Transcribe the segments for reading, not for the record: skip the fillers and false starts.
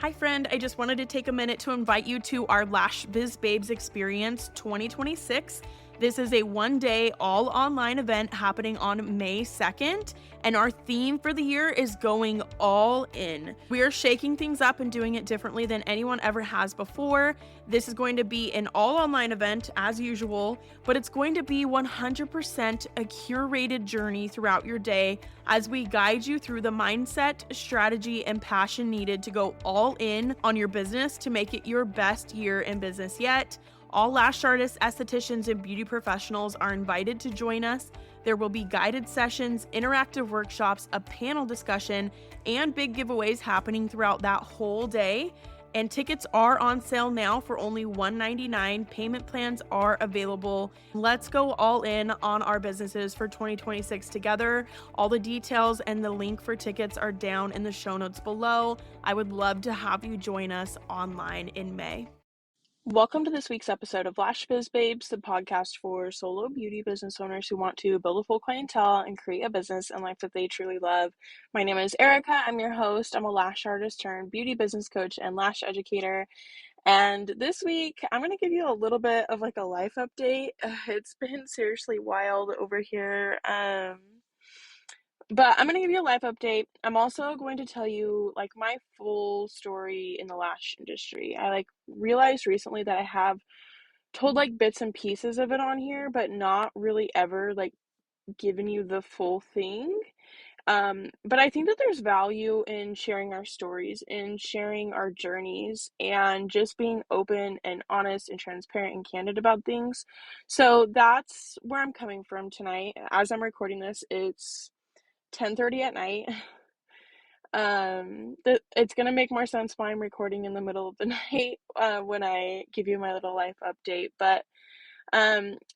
Hi friend, I just wanted to take a minute to invite you to our Lash Biz Babes Experience 2026. This is a one-day all online event happening on May 2nd, and our theme for the year is going all in. We are shaking things up and doing it differently than anyone ever has before. This is going to be an all online event as usual, but it's going to be 100% a curated journey throughout your day as we guide you through the mindset, strategy, and passion needed to go all in on your business to make it your best year in business yet. All lash artists, estheticians, and beauty professionals are invited to join us. There will be guided sessions, interactive workshops, a panel discussion, and big giveaways happening throughout that whole day. And tickets are on sale now for only $199. Payment plans are available. Let's go all in on our businesses for 2026 together. All the details and the link for tickets are down in the show notes below. I would love to have you join us online in May. Welcome to this week's episode of Lash Biz Babes, the podcast for solo beauty business owners who want to build a full clientele and create a business and life that they truly love. My name is Erica. I'm your host. I'm a lash artist turned beauty business coach and lash educator. And this week, I'm going to give you a little bit of like a life update. It's been seriously wild over here. But I'm going to give you a life update. I'm also going to tell you like my full story in the lash industry. I realized recently that I have told like bits and pieces of it on here, but not really ever like given you the full thing. But I think that there's value in sharing our stories, in sharing our journeys, and just being open and honest and transparent and candid about things. So that's where I'm coming from tonight. As I'm recording this, it's 10:30 at night. It's gonna make more sense why I'm recording in the middle of the night when I give you my little life update. But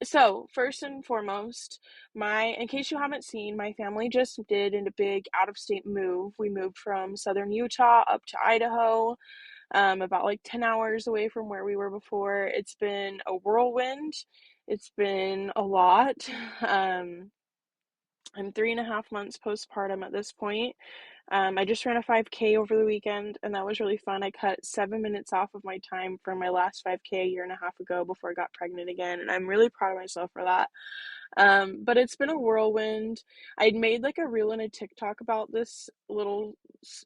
so first and foremost, in case you haven't seen, my family just did a big out-of-state move. We moved from southern Utah up to Idaho, about like 10 hours away from where we were before. It's been a whirlwind. It's been a lot. I'm 3.5 months postpartum at this point. I just ran a 5K over the weekend, and that was really fun. I cut 7 minutes off of my time from my last 5K a year and a half ago before I got pregnant again, and I'm really proud of myself for that. But it's been a whirlwind. I'd made like a reel and a TikTok about this little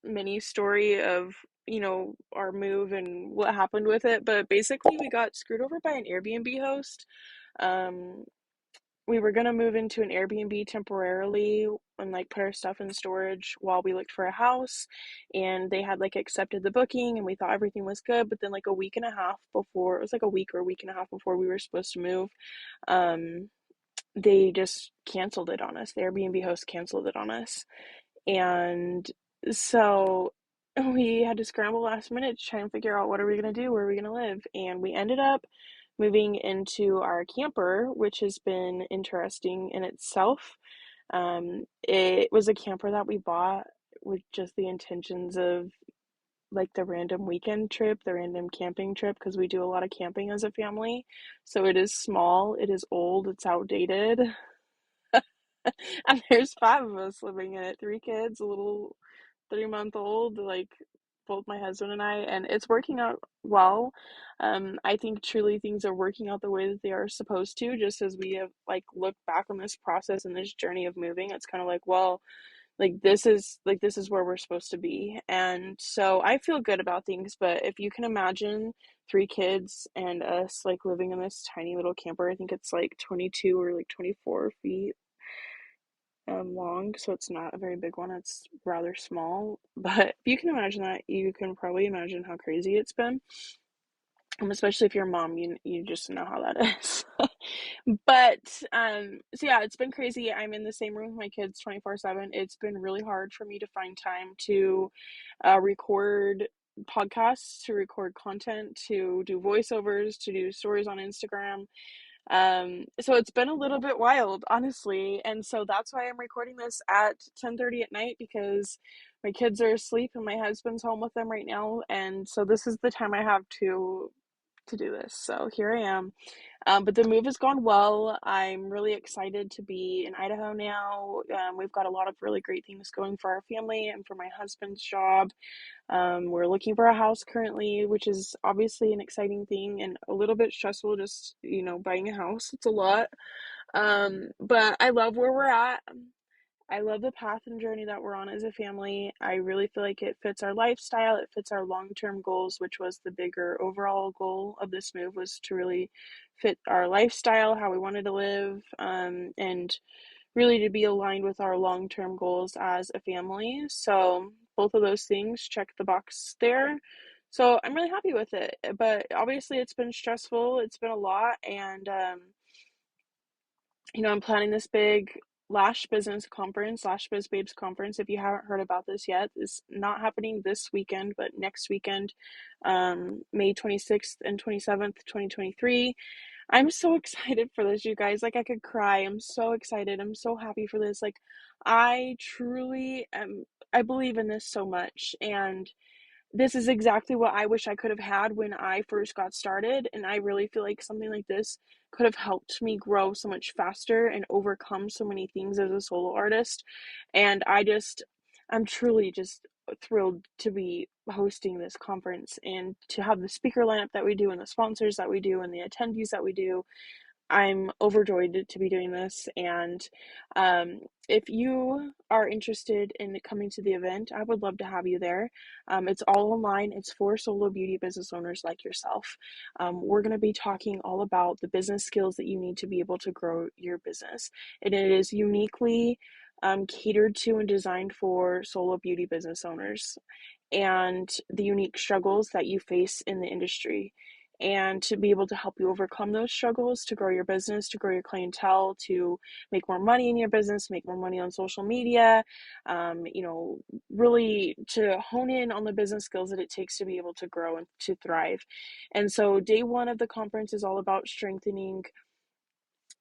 mini story of, our move and what happened with it. But basically, we got screwed over by an Airbnb host. We were gonna move into an Airbnb temporarily and like put our stuff in storage while we looked for a house, and they had like accepted the booking and we thought everything was good, but then like a week and a half before, it was like a week or a week and a half before we were supposed to move, they just canceled it on us. The Airbnb host canceled it on us. And so we had to scramble last minute to try and figure out what are we going to do, where are we going to live, and we ended up moving into our camper, which has been interesting in itself. It was a camper that we bought with just the intentions of like the random weekend trip, the random camping trip, because we do a lot of camping as a family. So it is small, it is old, it's outdated. And there's 5 of us living in it, 3 kids, a little 3-month-old, like both my husband and I, and it's working out well. I think truly things are working out the way that they are supposed to, just as we have like looked back on this process and this journey of moving. It's kind of like, well, this is where we're supposed to be. And so I feel good about things. But if you can imagine 3 kids and us like living in this tiny little camper, I think it's like 22 or like 24 feet long, so it's not a very big one, it's rather small. But if you can imagine that, you can probably imagine how crazy it's been. Especially if you're a mom, you just know how that is. But so yeah, it's been crazy. I'm in the same room with my kids 24/7. It's been really hard for me to find time to record podcasts, to record content, to do voiceovers, to do stories on Instagram. So it's been a little bit wild, honestly. And so that's why I'm recording this at 10:30 at night, because my kids are asleep and my husband's home with them right now. And so this is the time I have to to do this. So here I am. But the move has gone well. I'm really excited to be in Idaho now. We've got a lot of really great things going for our family and for my husband's job. We're looking for a house currently, which is obviously an exciting thing and a little bit stressful, just, buying a house. It's a lot. But I love where we're at. I love the path and journey that we're on as a family. I really feel like it fits our lifestyle, it fits our long-term goals, which was the bigger overall goal of this move, was to really fit our lifestyle, how we wanted to live, and really to be aligned with our long-term goals as a family. So both of those things check the box there. So I'm really happy with it. But obviously it's been stressful, it's been a lot, and I'm planning this big Lash Business Conference, Lash Biz Babes Conference. If you haven't heard about this yet, it's not happening this weekend, but next weekend, May 26th and 27th, 2023. I'm so excited for this, you guys. Like, I could cry. I'm so excited. I'm so happy for this. Like, I truly am, I believe in this so much. And this is exactly what I wish I could have had when I first got started. And I really feel like something like this could have helped me grow so much faster and overcome so many things as a solo artist. And I'm truly just thrilled to be hosting this conference and to have the speaker lineup that we do and the sponsors that we do and the attendees that we do. I'm overjoyed to be doing this, and if you are interested in coming to the event, I would love to have you there. It's all online. It's for solo beauty business owners like yourself. We're going to be talking all about the business skills that you need to be able to grow your business, and it is uniquely catered to and designed for solo beauty business owners and the unique struggles that you face in the industry, and to be able to help you overcome those struggles, to grow your business, to grow your clientele, to make more money in your business, make more money on social media, really to hone in on the business skills that it takes to be able to grow and to thrive. And so day one of the conference is all about strengthening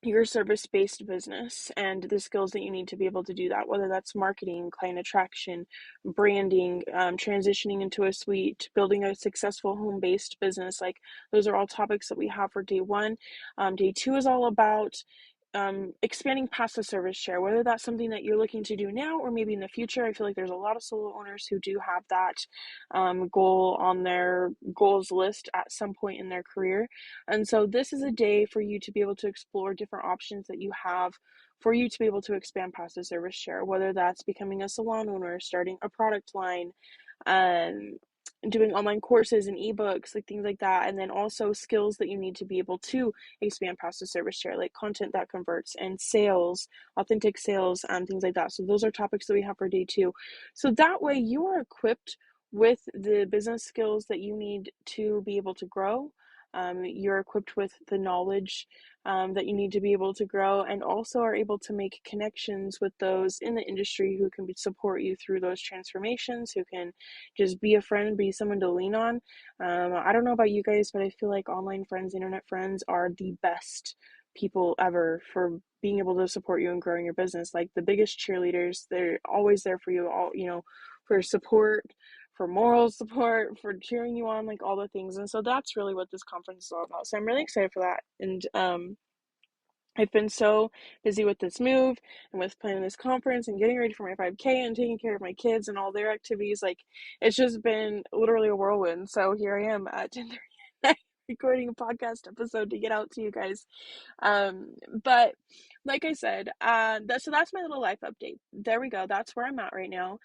your service-based business and the skills that you need to be able to do that, whether that's marketing, client attraction, branding, transitioning into a suite, building a successful home-based business. Like, those are all topics that we have for day one. Day two is all about expanding past the service share, whether that's something that you're looking to do now or maybe in the future. I feel like there's a lot of solo owners who do have that goal on their goals list at some point in their career. And so this is a day for you to be able to explore different options that you have for you to be able to expand past the service share, whether that's becoming a salon owner, starting a product line, um, doing online courses and ebooks, like things like that. And then also skills that you need to be able to expand past the service share, like content that converts and sales, authentic sales, things like that. So those are topics that we have for day two. So that way you are equipped with the business skills that you need to be able to grow. You're equipped with the knowledge that you need to be able to grow, and also are able to make connections with those in the industry who can support you through those transformations, who can just be a friend, be someone to lean on. I don't know about you guys, but I feel like online friends, internet friends are the best people ever for being able to support you and growing your business. Like, the biggest cheerleaders, they're always there for you, all, for support, for moral support, for cheering you on, like all the things. And so that's really what this conference is all about. So I'm really excited for that. And I've been so busy with this move and with planning this conference and getting ready for my 5K and taking care of my kids and all their activities. Like, it's just been literally a whirlwind. So here I am at 10:30 at night recording a podcast episode to get out to you guys. But like I said, so that's my little life update. There we go. That's where I'm at right now.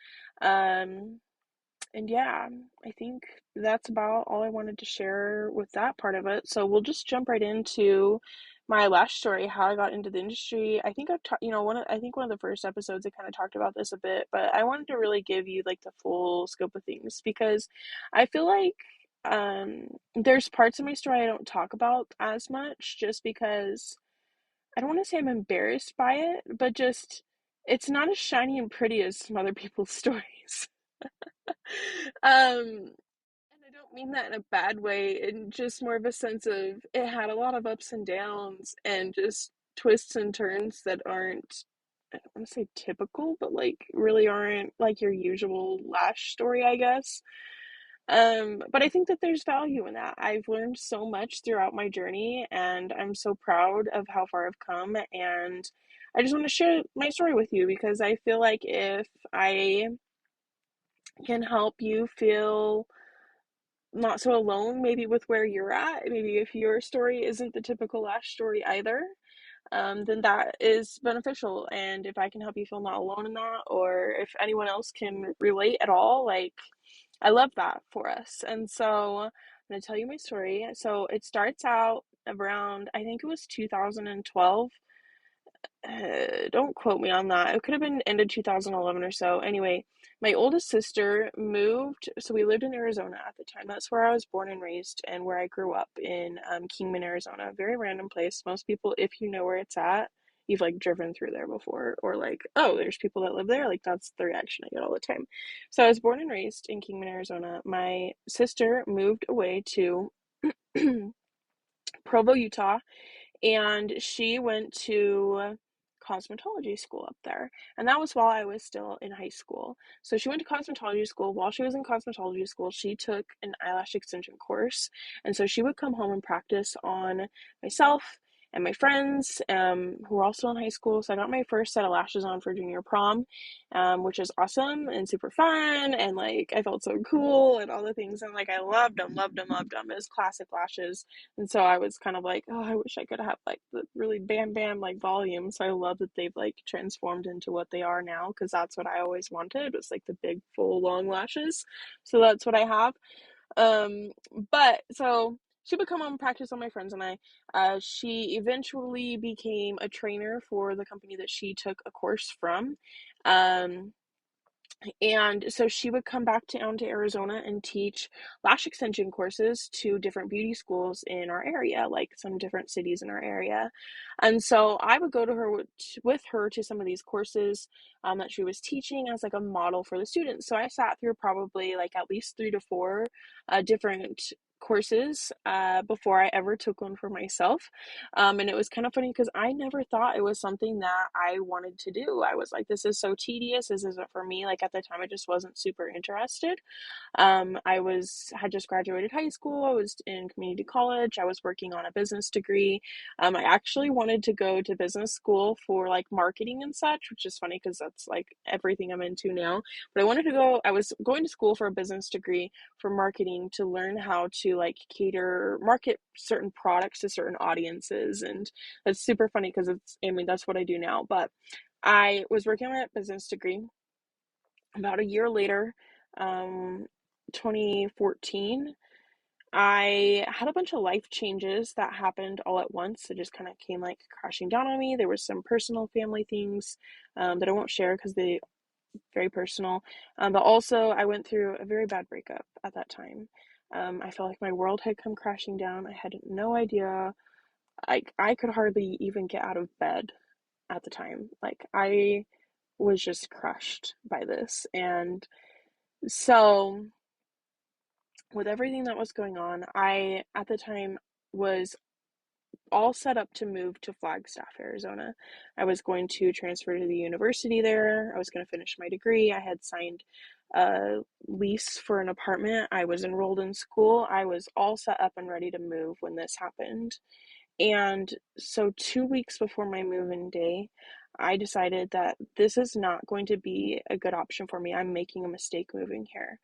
And yeah, I think that's about all I wanted to share with that part of it. So we'll just jump right into my Lash story, how I got into the industry. I think I've talked, I think one of the first episodes I kind of talked about this a bit, but I wanted to really give you like the full scope of things, because I feel like there's parts of my story I don't talk about as much, just because I don't want to say I'm embarrassed by it, but just it's not as shiny and pretty as some other people's stories. And I don't mean that in a bad way, in just more of a sense of it had a lot of ups and downs and just twists and turns that aren't, I don't want to say typical, but like really aren't like your usual Lash story, I guess. But I think that there's value in that. I've learned so much throughout my journey, and I'm so proud of how far I've come. And I just want to share my story with you because I feel like if I can help you feel not so alone, maybe with where you're at, maybe if your story isn't the typical Lash story either, then that is beneficial. And if I can help you feel not alone in that, or if anyone else can relate at all, like, I love that for us. And so I'm going to tell you my story. So it starts out around, I think it was 2012. Don't quote me on that. It could have been end of 2011 or so. Anyway, my oldest sister moved. So we lived in Arizona at the time. That's where I was born and raised and where I grew up in Kingman, Arizona. Very random place. Most people, if you know where it's at, you've like driven through there before, or like, oh, there's people that live there. Like that's the reaction I get all the time. So I was born and raised in Kingman, Arizona. My sister moved away to Provo, Utah, and she went to cosmetology school up there. And that was while I was still in high school. So she went to cosmetology school. While she was in cosmetology school, she took an eyelash extension course. And so she would come home and practice on myself and my friends who were also in high school. So I got my first set of lashes on for junior prom, which is awesome and super fun. And like I felt so cool and all the things. And like I loved them, loved them, loved them. It was classic lashes. And so I was kind of like, oh, I wish I could have like the really bam bam like volume. So I love that they've like transformed into what they are now because that's what I always wanted was like the big full long lashes. So that's what I have. Um, but so she would come home and practice on my friends and I. She eventually became a trainer for the company that she took a course from. Um, and so she would come back down to Arizona and teach lash extension courses to different beauty schools in our area, like some different cities in our area. And so I would go to her with her to some of these courses that she was teaching as like a model for the students. So I sat through probably like at least 3 to 4 different courses before I ever took one for myself. And it was kind of funny because I never thought it was something that I wanted to do. I was like, this is so tedious. This isn't for me. Like at the time, I just wasn't super interested. Had just graduated high school. I was in community college. I was working on a business degree. I actually wanted to go to business school for like marketing and such, which is funny because that's like everything I'm into now. But I was going to school for a business degree for marketing to learn how to like market certain products to certain audiences. And it's super funny because that's what I do now. But I was working on that business degree. About a year later, um, 2014, I had a bunch of life changes that happened all at once. It just kind of came like crashing down on me. There were some personal family things that I won't share because they very personal. But also, I went through a very bad breakup at that time. I felt like my world had come crashing down. I had no idea. I could hardly even get out of bed at the time. Like I was just crushed by this. And so with everything that was going on, I at the time was all set up to move to Flagstaff, Arizona. I was going to transfer to the university there. I was going to finish my degree. I had signed a lease for an apartment. I was enrolled in school. I was all set up and ready to move when this happened. And so 2 weeks before my move-in day, I decided that this is not going to be a good option for me. I'm making a mistake moving here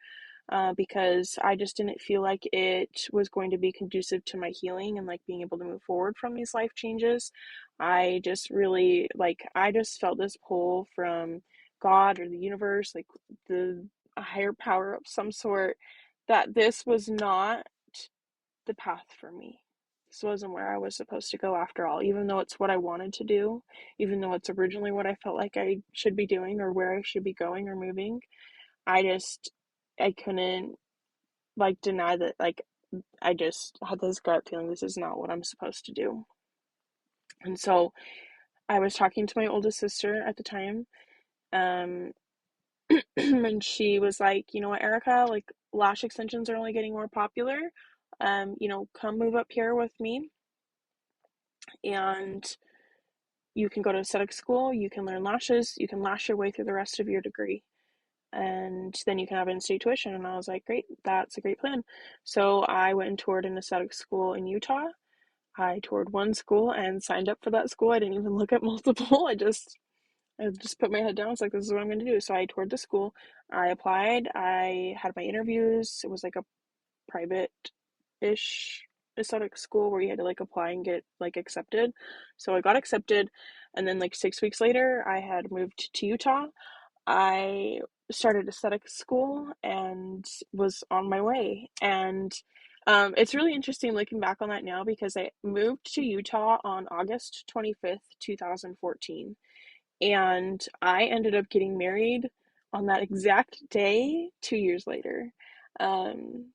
because I just didn't feel like it was going to be conducive to my healing and like being able to move forward from these life changes. I just really I just felt this pull from God or the universe, like the a higher power of some sort, that this was not the path for me. This wasn't where I was supposed to go after all, even though it's what I wanted to do, even though it's originally what I felt like I should be doing or where I should be going or moving. I couldn't like deny that I just had this gut feeling this is not what I'm supposed to do. And so I was talking to my oldest sister at the time, um, and she was like, you know what, Erica, like lash extensions are only getting more popular. Come move up here with me and you can go to aesthetic school, you can learn lashes, you can lash your way through the rest of your degree. and then you can have in-state tuition. And I was like, great, that's a great plan. So I went and toured an aesthetic school in Utah. I toured one school and signed up for that school. I didn't even look at multiple. I just put my head down. It's like, this is what I'm going to do. So I toured the school. I applied. I had my interviews. It was like a private-ish aesthetic school where you had to like apply and get like accepted. So I got accepted, and then like 6 weeks later, I had moved to Utah. I started aesthetic school and was on my way. And it's really interesting looking back on that now because I moved to Utah on August 25th, 2014. And I ended up getting married on that exact day 2 years later. Um,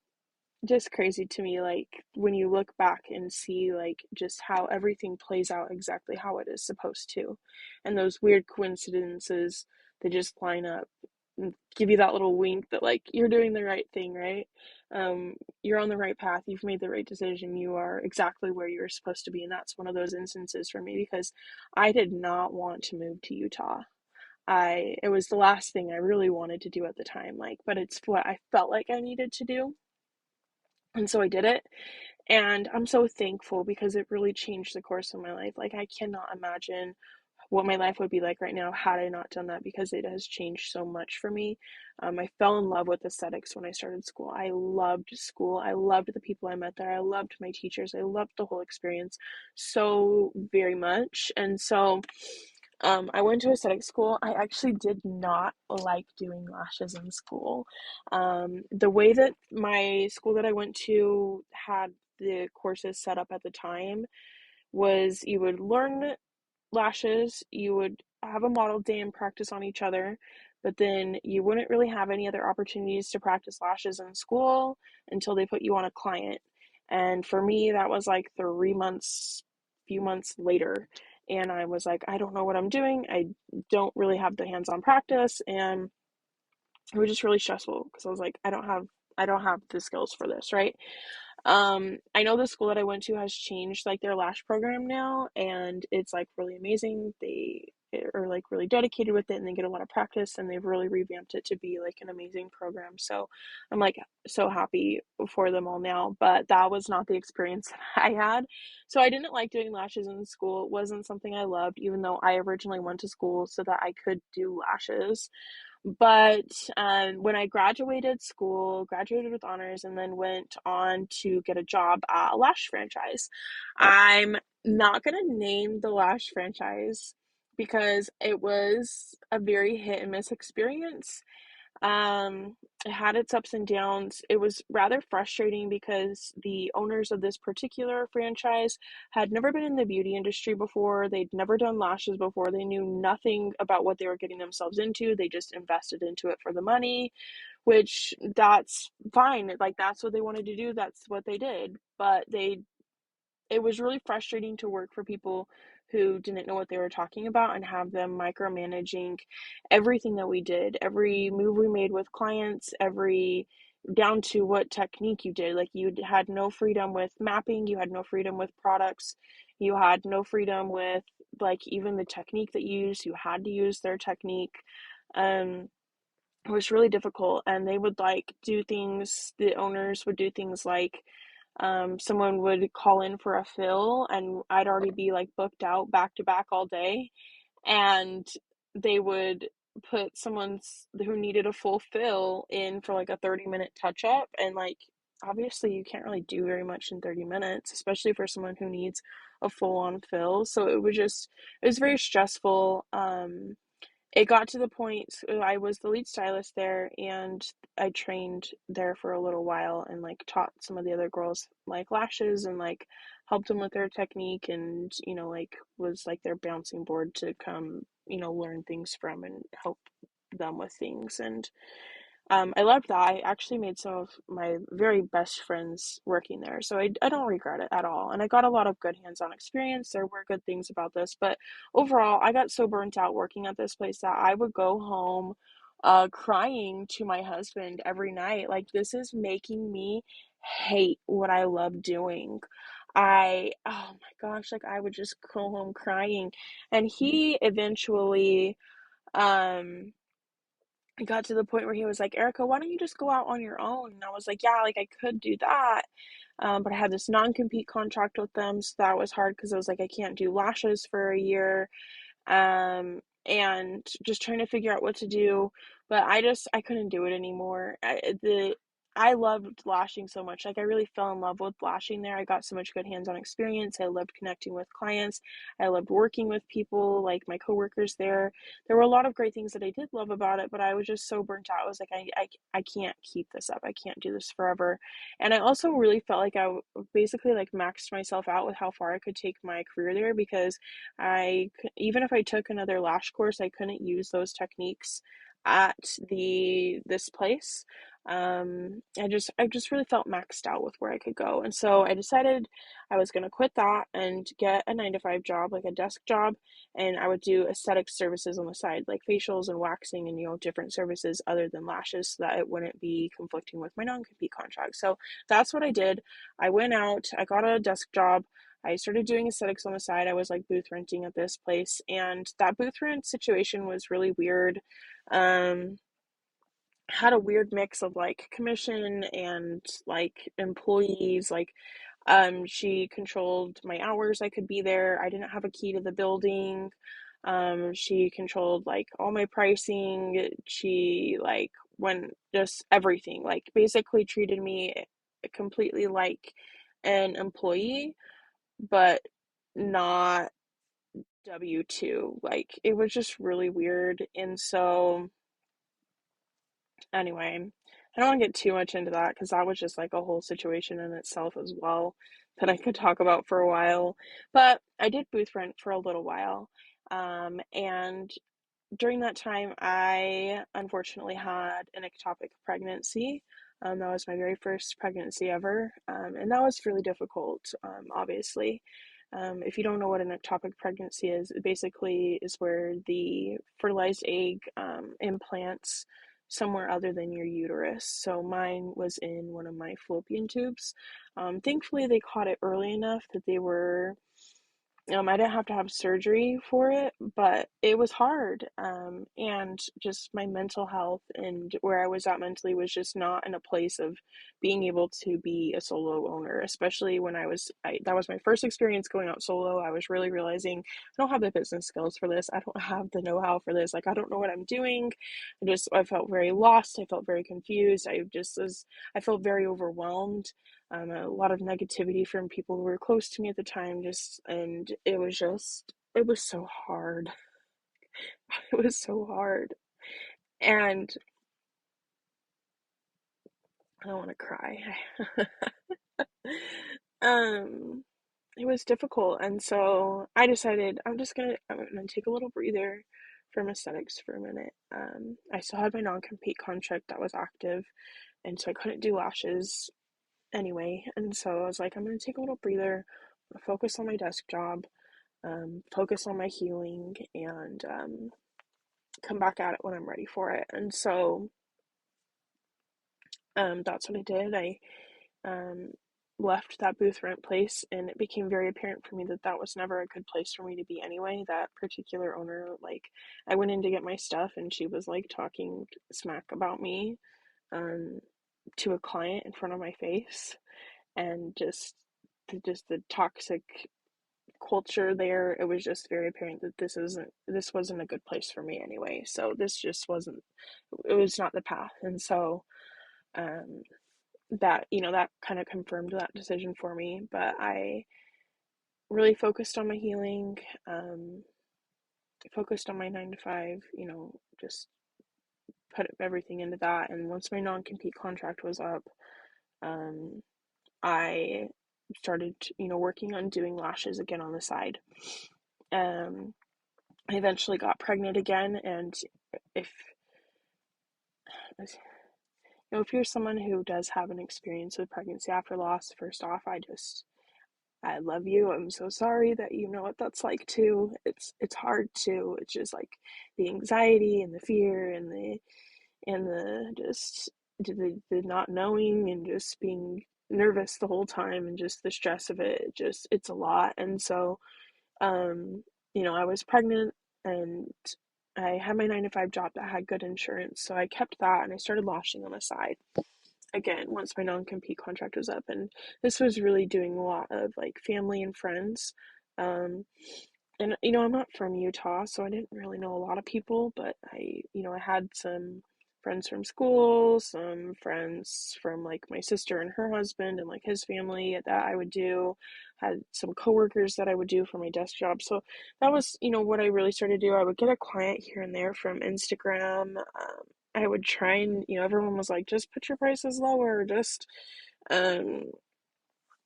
just crazy to me, like when you look back and see like just how everything plays out exactly how it is supposed to, and those weird coincidences that just line up and give you that little wink that like you're doing the right thing, right? You're on the right path, you've made the right decision, you are exactly where you're supposed to be. And that's one of those instances for me because I did not want to move to Utah. It was the last thing I really wanted to do at the time, like, but it's what I felt like I needed to do, and so I did it. And I'm so thankful because it really changed the course of my life. Like, I cannot imagine what my life would be like right now had I not done that because it has changed so much for me. I fell in love with aesthetics when I started school. I loved school. I loved the people I met there. I loved my teachers. I loved the whole experience so very much. And so I went to aesthetic school. I actually did not like doing lashes in school. The way that my school that I went to had the courses set up at the time was you would learn lashes, you would have a model day and practice on each other, but then you wouldn't really have any other opportunities to practice lashes in school until they put you on a client. And for me, that was like 3 months, few months later. And I was like, I don't know what I'm doing. I don't really have the hands-on practice. And it was just really stressful because I was like, I don't have the skills for this, right? I know the school that I went to has changed like their Lash program now, and it's like really amazing. They are like really dedicated with it and they get a lot of practice, and they've really revamped it to be like an amazing program. So I'm like so happy for them all now, but that was not the experience that I had. So I didn't like doing lashes in school. It wasn't something I loved, even though I originally went to school so that I could do lashes. But when I graduated school, graduated with honors, and then went on to get a job at a Lash franchise. I'm not going to name the Lash franchise because it was a very hit and miss experience. Um, it had its ups and downs. It was rather frustrating because the owners of this particular franchise had never been in the beauty industry before. They'd never done lashes before. They knew nothing about what they were getting themselves into. They just invested into it for the money, which that's fine. Like, that's what they wanted to do. That's what they did. But it was really frustrating to work for people who didn't know what they were talking about and have them micromanaging everything that we did, every move we made with clients, every down to what technique you did. Like, you had no freedom with mapping, you had no freedom with products, you had no freedom with like even the technique that you used. You had to use their technique. Um, it was really difficult, and they would like do things, the owners would do things like someone would call in for a fill and I'd already be like booked out back to back all day, and they would put someone's who needed a full fill in for like a 30-minute touch up, and like obviously you can't really do very much in 30 minutes, especially for someone who needs a full on fill. So it was very stressful. It got to the point, so I was the lead stylist there, and I trained there for a little while and like taught some of the other girls like lashes and like helped them with their technique, and like was like their bouncing board to come learn things from and help them with things. And I loved that. I actually made some of my very best friends working there, so I don't regret it at all. And I got a lot of good hands-on experience. There were good things about this, but overall, I got so burnt out working at this place that I would go home crying to my husband every night. Like, this is making me hate what I love doing. Oh my gosh, like I would just go home crying. And he eventually, um, it got to the point where he was like, Erica, why don't you just go out on your own? And I was like, yeah, like I could do that. But I had this non-compete contract with them, so that was hard because I was like, I can't do lashes for a year, and just trying to figure out what to do. But I couldn't do it anymore. I loved lashing so much. Like I really fell in love with lashing there. I got so much good hands-on experience. I loved connecting with clients. I loved working with people, like my coworkers there. There were a lot of great things that I did love about it, but I was just so burnt out. I was like, I can't keep this up. I can't do this forever. And I also really felt like basically like maxed myself out with how far I could take my career there, because even if I took another lash course, I couldn't use those techniques at this place. I just really felt maxed out with where I could go. And so I decided I was going to quit that and get a 9 to 5 job, like a desk job, and I would do aesthetic services on the side, like facials and waxing and, different services other than lashes, so that it wouldn't be conflicting with my non-compete contract. So that's what I did. I went out, I got a desk job. I started doing aesthetics on the side. I was like booth renting at this place, and that booth rent situation was really weird. Um, had a weird mix of like commission and like employees. Like, she controlled my hours I could be there. I didn't have a key to the building. She controlled like all my pricing. She like when just everything, like basically treated me completely like an employee, but not W2. Like it was just really weird. And so anyway, I don't want to get too much into that because that was just like a whole situation in itself as well that I could talk about for a while. But I did booth rent for a little while. And during that time, I unfortunately had an ectopic pregnancy. That was my very first pregnancy ever, and that was really difficult, obviously. If you don't know what an ectopic pregnancy is, it basically is where the fertilized egg implants somewhere other than your uterus. So mine was in one of my fallopian tubes. Thankfully, they caught it early enough that they were I didn't have to have surgery for it, but it was hard. And just my mental health and where I was at mentally was just not in a place of being able to be a solo owner, especially when that was my first experience going out solo. I was really realizing I don't have the business skills for this. I don't have the know-how for this. Like, I don't know what I'm doing. I felt very lost. I felt very confused. I felt very overwhelmed. A lot of negativity from people who were close to me at the time, and it was so hard. It was so hard. And I don't want to cry. um, it was difficult. And so I decided I'm gonna take a little breather from aesthetics for a minute. I still had my non-compete contract that was active, and so I couldn't do lashes anyway. And so I was like, I'm gonna take a little breather, focus on my desk job, focus on my healing, and come back at it when I'm ready for it. And so that's what I did. I um, left that booth rent place, and it became very apparent for me that that was never a good place for me to be anyway. That particular owner, like, I went in to get my stuff, and she was like talking smack about me um, to a client in front of my face, and just the toxic culture there. It was just very apparent that this wasn't a good place for me anyway. So this just wasn't it was not the path. And so um that kind of confirmed that decision for me. But I really focused on my healing, focused on my 9 to 5, just put everything into that. And once my non-compete contract was up, um I started, working on doing lashes again on the side. um I eventually got pregnant again, and if if you're someone who does have an experience with pregnancy after loss, first off, I love you. I'm so sorry that you know what that's like too. It's hard too. It's just like the anxiety and the fear and the just the not knowing and just being nervous the whole time and just the stress of it. It's a lot. And so I was pregnant, and I had my 9 to 5 job that had good insurance, so I kept that and I started lashing on the side again once my non-compete contract was up. And this was really doing a lot of like family and friends. Um, and I'm not from Utah, so I didn't really know a lot of people, but I had some friends from school, some friends from like my sister and her husband and like his family that I would do, had some coworkers that I would do for my desk job. So that was, what I really started to do. I would get a client here and there from Instagram. I would try and, everyone was like, just put your prices lower, um,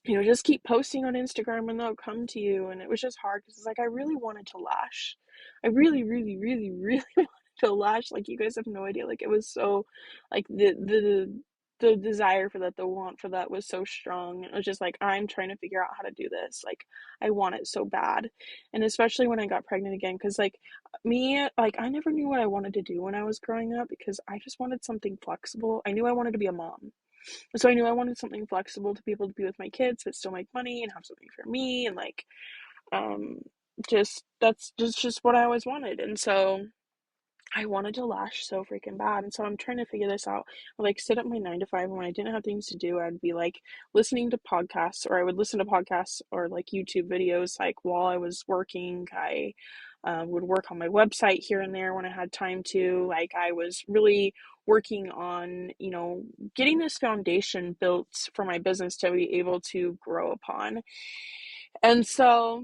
just keep posting on Instagram and they'll come to you. And it was just hard because it's like I really wanted to lash. I really, really, really, really wanted to lash. Like you guys have no idea. Like it was so like the desire for that, the want for that was so strong. It was just like I'm trying to figure out how to do this. Like I want it so bad. And especially when I got pregnant again, because like me, like I never knew what I wanted to do when I was growing up because I just wanted something flexible. I knew I wanted to be a mom. So I knew I wanted something flexible to be able to be with my kids, but still make money and have something for me. And like, um, that's just what I always wanted. And so I wanted to lash so freaking bad. And so I'm trying to figure this out. I like sit at my 9 to 5, and when I didn't have things to do, I'd be like listening to podcasts, or I would listen to podcasts or like YouTube videos like while I was working. I would work on my website here and there when I had time to. Like I was really working on, getting this foundation built for my business to be able to grow upon. And so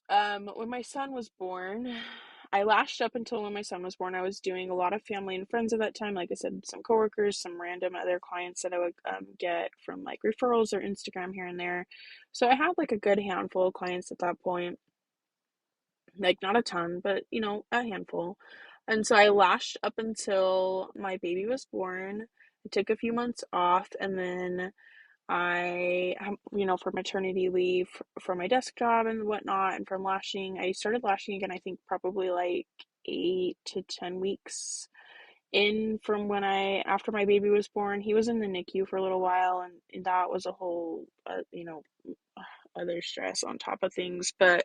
when my son was born, I lashed up until when my son was born. I was doing a lot of family and friends at that time. Like I said, some coworkers, some random other clients that I would get from like referrals or Instagram here and there. So I had like a good handful of clients at that point. Like not a ton, but a handful. And so I lashed up until my baby was born. I took a few months off, and then for maternity leave for my desk job and whatnot, and from lashing, I started lashing again, I think probably like 8 to 10 weeks in from after my baby was born. He was in the NICU for a little while, and that was a whole, other stress on top of things. But,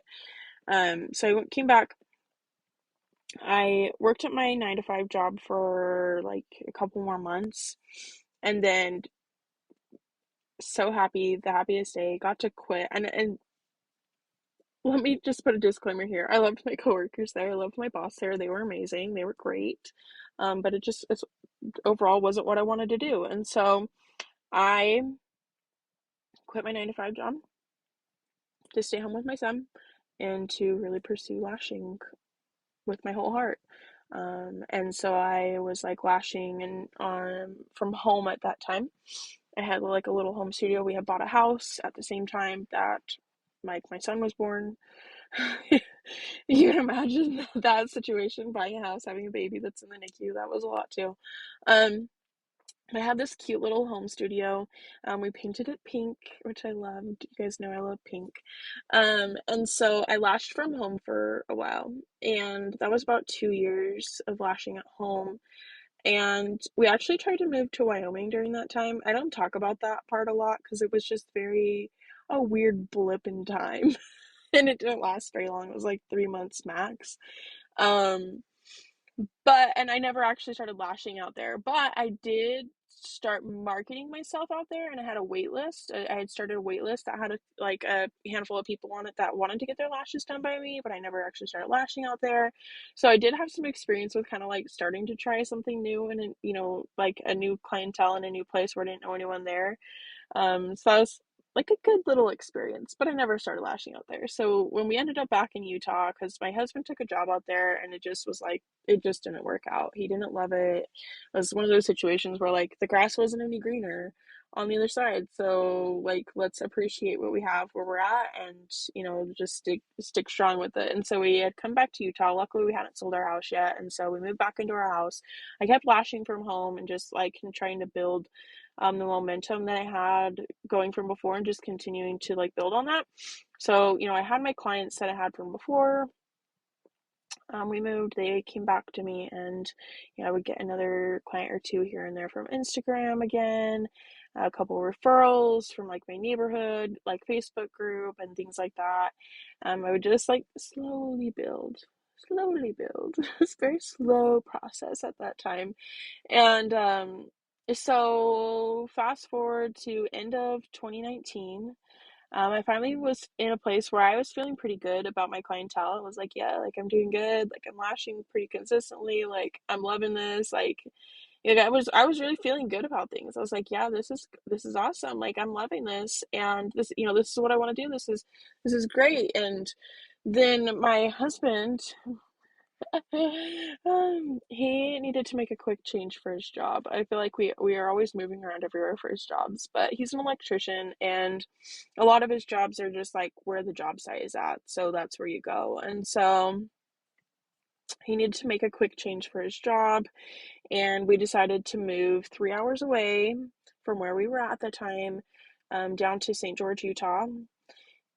so I came back. I worked at my 9 to 5 job for like a couple more months, and then so happy, the happiest day, got to quit. And let me just put a disclaimer here. I loved my coworkers there. I loved my boss there. They were amazing. They were great. But it's overall wasn't what I wanted to do. And so I quit my 9 to 5 job to stay home with my son and to really pursue lashing with my whole heart. And so I was like lashing and from home at that time. I had like a little home studio. We had bought a house at the same time that my son was born. You can imagine that situation, buying a house, having a baby that's in the NICU. That was a lot too. Um, I had this cute little home studio. We painted it pink, which I loved. You guys know I love pink. And so I lashed from home for a while, and that was about 2 years of lashing at home. And we actually tried to move to Wyoming during that time. I don't talk about that part a lot because it was just a weird blip in time. And it didn't last very long. It was like 3 months max. Um, and I never actually started lashing out there, but I did start marketing myself out there, and I had a wait list. I had started a wait list that had a handful of people on it that wanted to get their lashes done by me, but I never actually started lashing out there. So I did have some experience with kind of like starting to try something new and, like a new clientele in a new place where I didn't know anyone there. So that was like a good little experience, but I never started lashing out there. So when we ended up back in Utah, because my husband took a job out there, and it just was like, it just didn't work out. He didn't love it. It was one of those situations where like the grass wasn't any greener on the other side. So like, let's appreciate what we have where we're at, and just stick strong with it. And so we had come back to Utah. Luckily, we hadn't sold our house yet, and so we moved back into our house. I kept lashing from home and just like trying to build the momentum that I had going from before, and just continuing to like build on that. So, I had my clients that I had from before. We moved, they came back to me, and I would get another client or two here and there from Instagram again, a couple referrals from like my neighborhood, like Facebook group and things like that. I would just like slowly build, slowly build. It's a very slow process at that time. And so fast forward to end of 2019. I finally was in a place where I was feeling pretty good about my clientele. I was like, yeah, like I'm doing good, like I'm lashing pretty consistently, like I'm loving this, like I was really feeling good about things. I was like, yeah, this is awesome. Like I'm loving this, and this is what I want to do. This is great. And then my husband, he needed to make a quick change for his job. I feel like we are always moving around everywhere for his jobs, but he's an electrician, and a lot of his jobs are just like where the job site is at, so that's where you go. And so he needed to make a quick change for his job, and we decided to move 3 hours away from where we were at the time, down to St. George, Utah.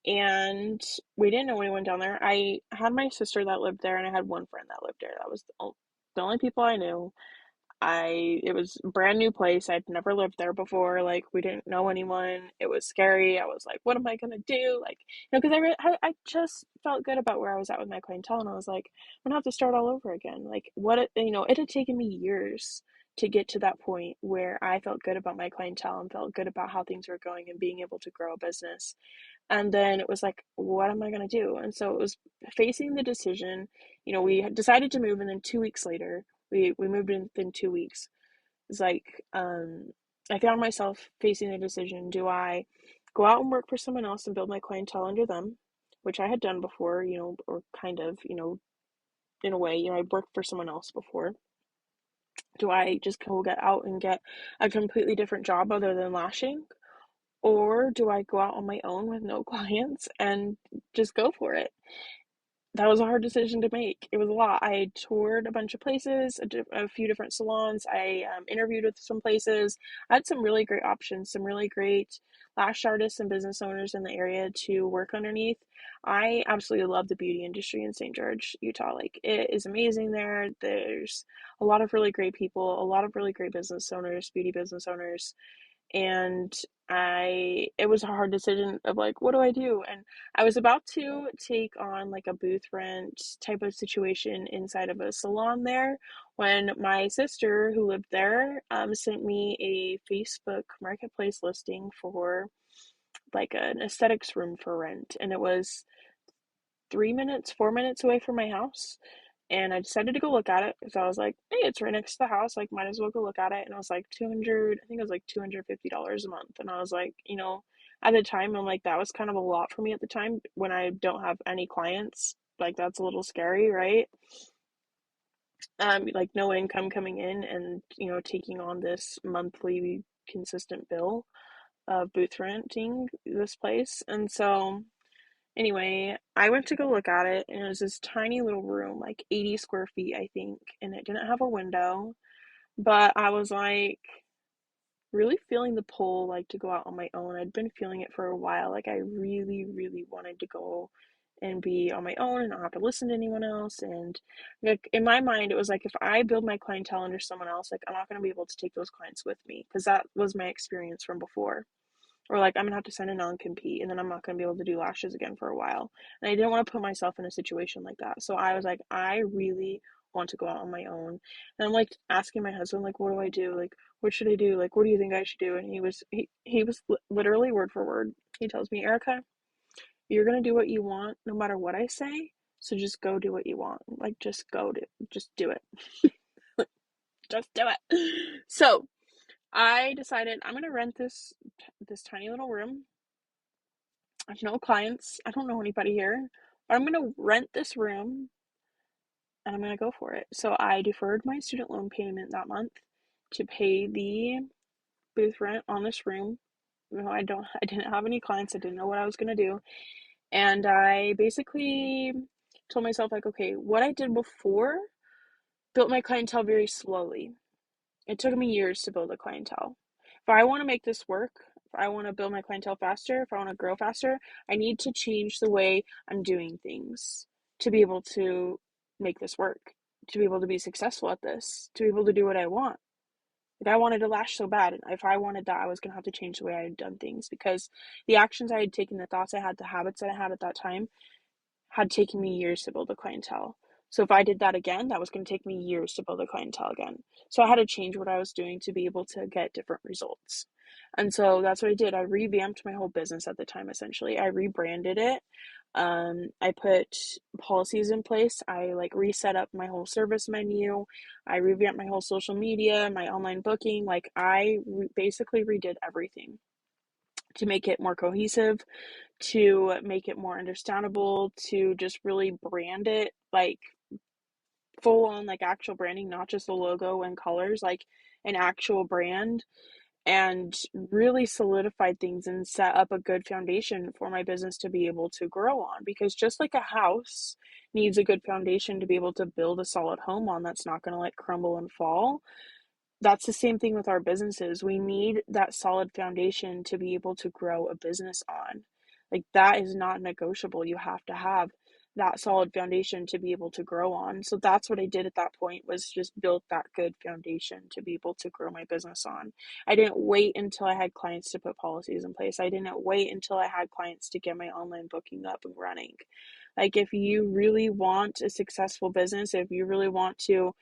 And we didn't know anyone down there. I had my sister that lived there, and I had one friend that lived there. That was the only people I knew. It was a brand new place. I'd never lived there before. Like, we didn't know anyone. It was scary. I was like, what am I gonna do? Like, because I just felt good about where I was at with my clientele, and I was like, I'm gonna have to start all over again. Like, it had taken me years to get to that point where I felt good about my clientele and felt good about how things were going and being able to grow a business. And then it was like, what am I gonna do? And so it was facing the decision. We had decided to move, and then 2 weeks later, we moved in within 2 weeks. It's like, I found myself facing the decision: do I go out and work for someone else and build my clientele under them, which I had done before, or kind of, in a way, I worked for someone else before. Do I just go get out and get a completely different job other than lashing? Or do I go out on my own with no clients and just go for it? That was a hard decision to make. It was a lot. I toured a bunch of places, a few different salons. I interviewed with some places. I had some really great options, some really great lash artists and business owners in the area to work underneath. I absolutely love the beauty industry in St. George, Utah. Like, it is amazing there. There's a lot of really great people, a lot of really great business owners, beauty business owners, and it was a hard decision of like, what do I do? And I was about to take on like a booth rent type of situation inside of a salon there, when my sister, who lived there, sent me a Facebook marketplace listing for like an aesthetics room for rent, and it was 3 minutes, 4 minutes away from my house. And I decided to go look at it because I was like, hey, it's right next to the house. Like, might as well go look at it. And it was like 200, I think it was like $250 a month. And I was like, at the time, I'm like, that was kind of a lot for me at the time when I don't have any clients. Like, that's a little scary, right? Like, no income coming in, and, taking on this monthly consistent bill of booth renting this place. And so, anyway, I went to go look at it, and it was this tiny little room, like 80 square feet, I think, and it didn't have a window. But I was like really feeling the pull, like, to go out on my own. I'd been feeling it for a while. Like, I really, really wanted to go and be on my own and not have to listen to anyone else. And like, in my mind, it was like, if I build my clientele under someone else, like, I'm not going to be able to take those clients with me, because that was my experience from before. Or like, I'm gonna have to sign a non-compete, and then I'm not gonna be able to do lashes again for a while. And I didn't want to put myself in a situation like that. So I was like, I really want to go out on my own. And I'm like asking my husband, like, what do I do? Like, what should I do? Like, what do you think I should do? And he was literally word for word. He tells me, Erica, you're gonna do what you want no matter what I say. So just go do what you want. Like, just do it. Just do it. So I decided I'm gonna rent this tiny little room. I have no clients. I don't know anybody here, but I'm going to rent this room, and I'm going to go for it. So I deferred my student loan payment that month to pay the booth rent on this room. I didn't have any clients. I didn't know what I was going to do. And I basically told myself, like, okay, what I did before built my clientele very slowly. It took me years to build a clientele. If I want to make this work, if I want to build my clientele faster, if I want to grow faster, I need to change the way I'm doing things to be able to make this work, to be able to be successful at this, to be able to do what I want. Like, I wanted to lash so bad, and if I wanted that, I was going to have to change the way I had done things, because the actions I had taken, the thoughts I had, the habits that I had at that time had taken me years to build a clientele. So if I did that again, that was going to take me years to build a clientele again. So I had to change what I was doing to be able to get different results. And so that's what I did. I revamped my whole business at the time, essentially. I rebranded it. I put policies in place. I like reset up my whole service menu. I revamped my whole social media, my online booking. Like basically redid everything to make it more cohesive, to make it more understandable, to just really brand it like full on like actual branding, not just the logo and colors, like an actual brand, and really solidified things and set up a good foundation for my business to be able to grow on. Because just like a house needs a good foundation to be able to build a solid home on that's not going to like crumble and fall, that's the same thing with our businesses. We need that solid foundation to be able to grow a business on. Like that is not negotiable. You have to have that solid foundation to be able to grow on. So that's what I did at that point, was just build that good foundation to be able to grow my business on. I didn't wait until I had clients to put policies in place. I didn't wait until I had clients to get my online booking up and running. Like if you really want a successful business, if you really want to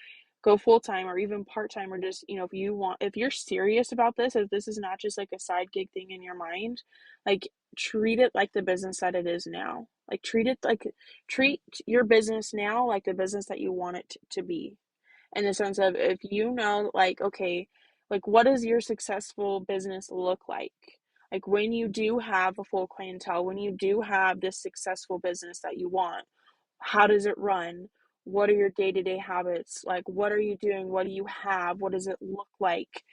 go full time or even part time, or just, if you're serious about this, if this is not just like a side gig thing in your mind, like treat it like the business that it is now. Like treat your business now like the business that you want it to be. In the sense of, if you know, like, okay, like what does your successful business look like? Like when you do have a full clientele, when you do have this successful business that you want, how does it run? What are your day-to-day habits? Like, what are you doing? What do you have? What does it look like?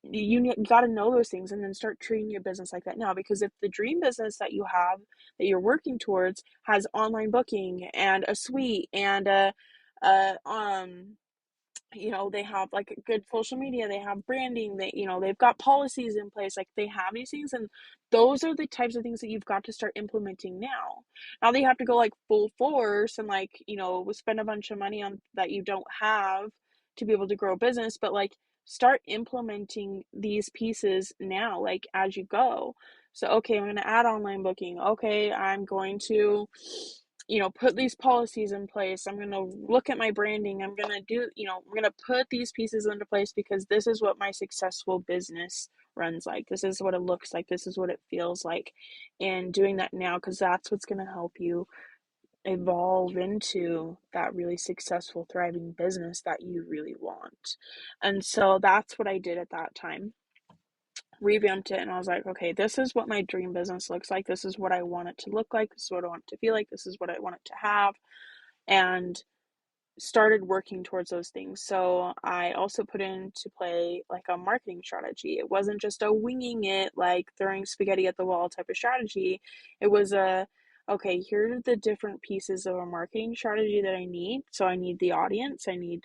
You got to know those things and then start treating your business like that now. Because if the dream business that you have, that you're working towards, has online booking and a suite and a they have like a good social media, they have branding, they've got policies in place, like they have these things, and those are the types of things that you've got to start implementing now. Now they have to go like full force and like, spend a bunch of money on that you don't have to be able to grow a business, but like start implementing these pieces now, like as you go. So, okay, I'm going to add online booking. Okay, I'm going to put these policies in place. I'm going to look at my branding. I'm going to I'm going to put these pieces into place because this is what my successful business runs like. This is what it looks like. This is what it feels like. And doing that now, because that's what's going to help you evolve into that really successful, thriving business that you really want. And so that's what I did at that time. Revamped it, and I was like, okay, this is what my dream business looks like. This is what I want it to look like. This is what I want it to feel like. This is what I want it to have. And started working towards those things. So I also put into play like a marketing strategy. It wasn't just a winging it, like throwing spaghetti at the wall type of strategy. It was okay, here are the different pieces of a marketing strategy that I need. So I need the audience. I need,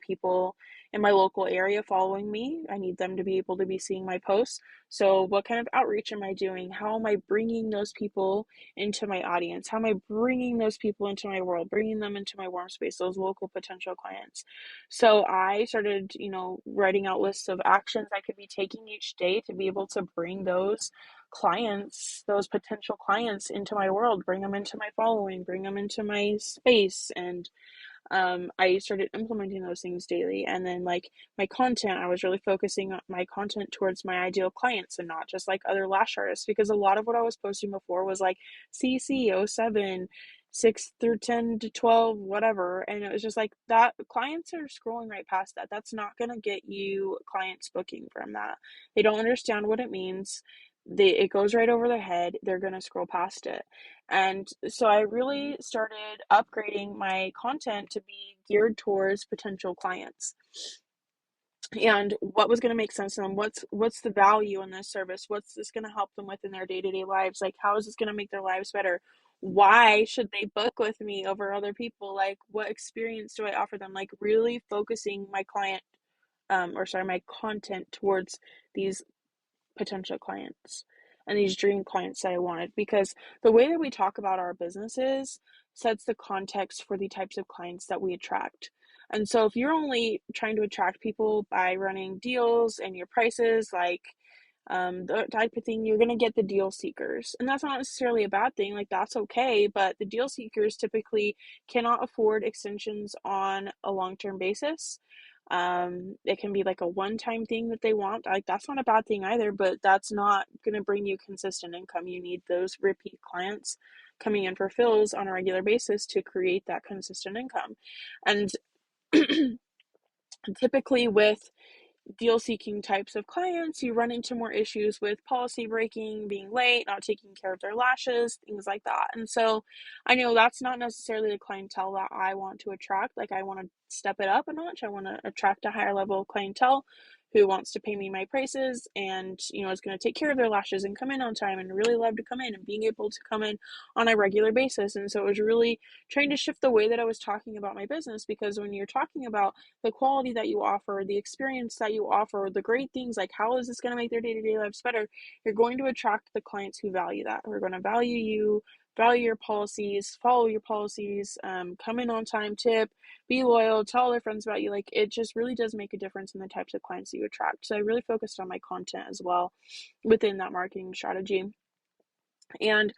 people in my local area following me. I need them to be able to be seeing my posts. So what kind of outreach am I doing? How am I bringing those people into my audience? How am I bringing those people into my world, bringing them into my warm space, those local potential clients? So I started, writing out lists of actions I could be taking each day to be able to bring those clients, those potential clients into my world, bring them into my following, bring them into my space. And I started implementing those things daily. And then like my content, I was really focusing on my content towards my ideal clients and not just like other lash artists, because a lot of what I was posting before was like CC 07, 6 through 10 to 12, whatever. And it was just like that clients are scrolling right past that. That's not going to get you clients booking from that. They don't understand what it means. It goes right over their head. They're going to scroll past it. And so I really started upgrading my content to be geared towards potential clients and what was going to make sense to them. What's the value in this service? What's this going to help them with in their day-to-day lives? Like, how is this going to make their lives better? Why should they book with me over other people? Like, what experience do I offer them? Like, really focusing my my content towards these potential clients and these dream clients that I wanted, because the way that we talk about our businesses sets the context for the types of clients that we attract. And so if you're only trying to attract people by running deals and your prices, like The type of thing. You're going to get the deal seekers, and that's not necessarily a bad thing. Like, that's okay, but the deal seekers typically cannot afford extensions on a long-term basis. It can be like a one-time thing that they want. Like, that's not a bad thing either, but that's not going to bring you consistent income. You need those repeat clients coming in for fills on a regular basis to create that consistent income. And typically with deal seeking types of clients, you run into more issues with policy breaking, being late, not taking care of their lashes, things like that. And so I know that's not necessarily the clientele that I want to attract. Like, I want to step it up a notch. I want to attract a higher level clientele who wants to pay me my prices and, is going to take care of their lashes and come in on time and really love to come in and being able to come in on a regular basis. And so it was really trying to shift the way that I was talking about my business, because when you're talking about the quality that you offer, the experience that you offer, the great things, like how is this going to make their day-to-day lives better, you're going to attract the clients who value that, who are going to value you, value your policies, follow your policies, come in on time, tip, be loyal, tell all their friends about you. Like, it just really does make a difference in the types of clients that you attract. So I really focused on my content as well within that marketing strategy. And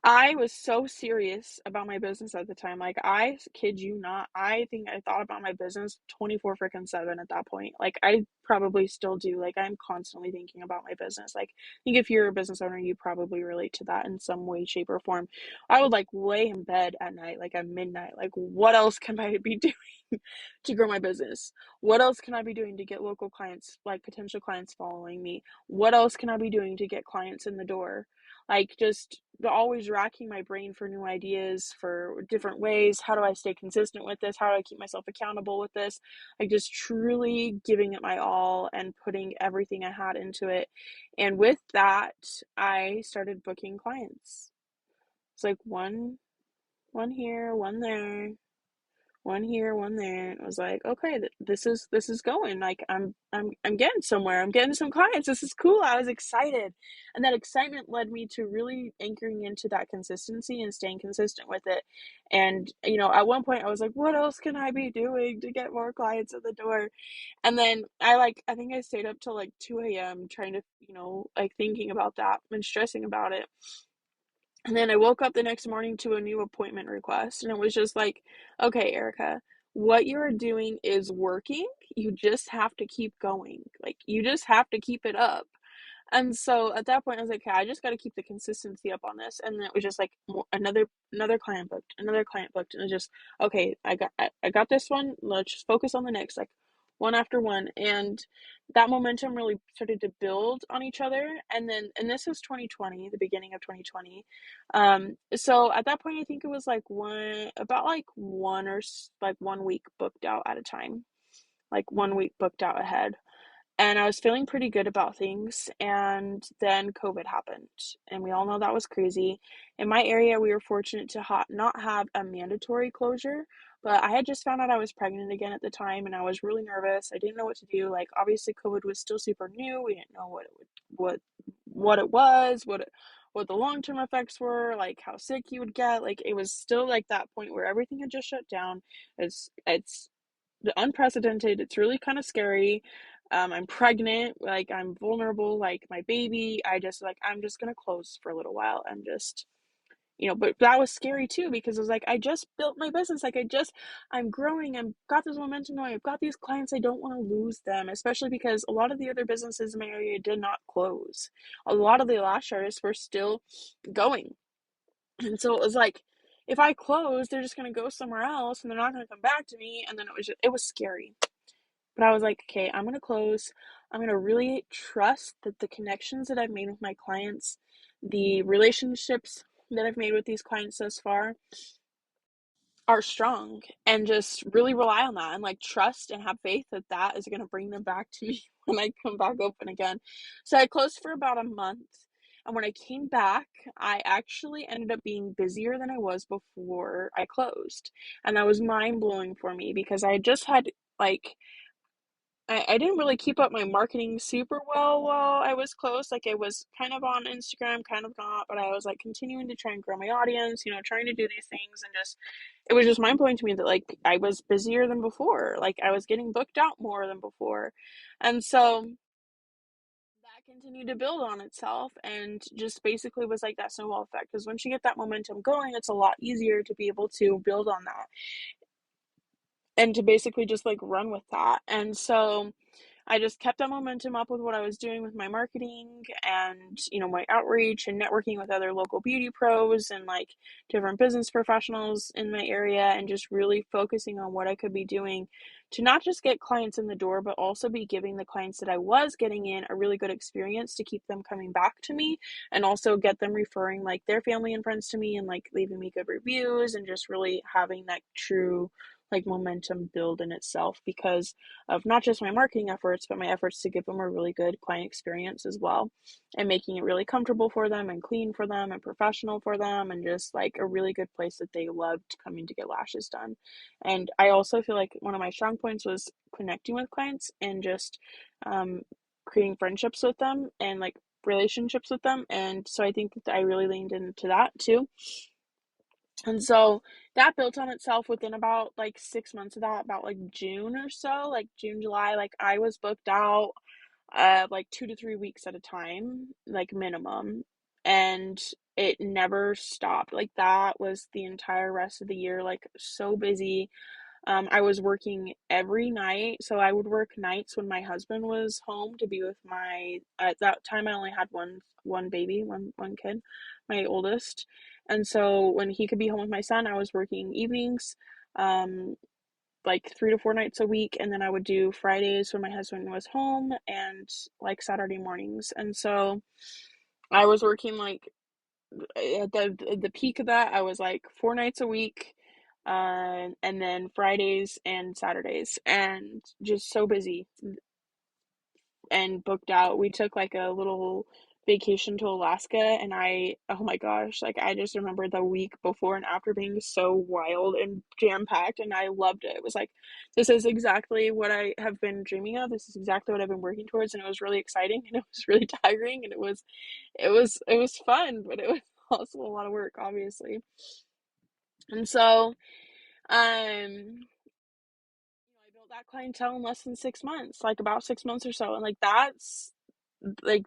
I was so serious about my business at the time. Like, I kid you not, I think I thought about my business 24 freaking 7 at that point. Like, I probably still do. Like, I'm constantly thinking about my business. Like, I think if you're a business owner, you probably relate to that in some way, shape, or form. I would like lay in bed at night, like at midnight. Like, what else can I be doing to grow my business? What else can I be doing to get local clients, like potential clients following me? What else can I be doing to get clients in the door? Like, just always racking my brain for new ideas, for different ways. How do I stay consistent with this? How do I keep myself accountable with this? Like, just truly giving it my all and putting everything I had into it. And with that, I started booking clients. It's like one here, one there, one here, one there. And I was like, okay, this is going. Like, I'm getting somewhere. I'm getting some clients. This is cool. I was excited, and that excitement led me to really anchoring into that consistency and staying consistent with it. And at one point, I was like, what else can I be doing to get more clients at the door? And then I think I stayed up till like 2 a.m. trying to like thinking about that and stressing about it. And then I woke up the next morning to a new appointment request, and it was just like, okay, Erica, what you are doing is working. You just have to keep going. Like, you just have to keep it up. And so at that point, I was like, okay, I just got to keep the consistency up on this. And then it was just like another client booked, another client booked, and it was just okay. I got this one. Let's just focus on the next, like one after one. And that momentum really started to build on each other. And this was 2020, the beginning of 2020. So at that point, I think it was like like 1 week booked out at a time, like 1 week booked out ahead, and I was feeling pretty good about things. And then COVID happened, and we all know that was crazy. In my area, we were fortunate to not have a mandatory closure, but I had just found out I was pregnant again at the time, and I was really nervous. I didn't know what to do. Like, obviously, COVID was still super new. We didn't know what it was, what the long term effects were, like how sick you would get. Like, it was still like that point where everything had just shut down. It's unprecedented. It's really kind of scary. I'm pregnant, like I'm vulnerable, like my baby. I'm just gonna close for a little while and just, but that was scary too, because it was like, I just built my business. Like, I'm growing. I've got this momentum going. I've got these clients. I don't want to lose them, especially because a lot of the other businesses in my area did not close. A lot of the lash artists were still going. And so it was like, if I close, they're just going to go somewhere else and they're not going to come back to me. And then it was scary. But I was like, okay, I'm going to close. I'm going to really trust that the connections that I've made with my clients, the relationships that I've made with these clients thus far, are strong, and just really rely on that and like trust and have faith that that is going to bring them back to me when I come back open again. So I closed for about a month. And when I came back, I actually ended up being busier than I was before I closed. And that was mind blowing for me, because I just had like I didn't really keep up my marketing super well while I was close. Like, I was kind of on Instagram, kind of not, but I was like continuing to try and grow my audience, trying to do these things, and just it was just mind blowing to me that like I was busier than before. Like, I was getting booked out more than before. And so continued to build on itself and just basically was like that snowball effect. Because once you get that momentum going, it's a lot easier to be able to build on that and to basically just like run with that. And so I just kept that momentum up with what I was doing with my marketing and, my outreach and networking with other local beauty pros and like different business professionals in my area, and just really focusing on what I could be doing to not just get clients in the door, but also be giving the clients that I was getting in a really good experience to keep them coming back to me, and also get them referring like their family and friends to me and like leaving me good reviews, and just really having that true like momentum build in itself because of not just my marketing efforts, but my efforts to give them a really good client experience as well, and making it really comfortable for them and clean for them and professional for them, and just like a really good place that they loved coming to get lashes done. And I also feel like one of my strong points was connecting with clients and just um, creating friendships with them and like relationships with them. And so I think that I really leaned into that too. And so that built on itself within about like 6 months of that, about like June or so, like June, July, like I was booked out like 2 to 3 weeks at a time, like minimum. And it never stopped. Like that was the entire rest of the year, like so busy. I was working every night, so I would work nights when my husband was home to be with my. At that time, I only had one baby, one kid, my oldest, and so when he could be home with my son, I was working evenings, um, like 3 to 4 nights a week, and then I would do Fridays when my husband was home, and like Saturday mornings, and so I was working like at the peak of that, I was like 4 nights a week, and then Fridays and Saturdays, and just so busy and booked out. We took like a little vacation to Alaska, and oh my gosh, like I just remember the week before and after being so wild and jam packed, and I loved it. It was like, this is exactly what I have been dreaming of. This is exactly what I've been working towards, and it was really exciting, and it was really tiring, and it was fun, but it was also a lot of work, obviously. And so, I built that clientele in less than 6 months, like about 6 months or so. And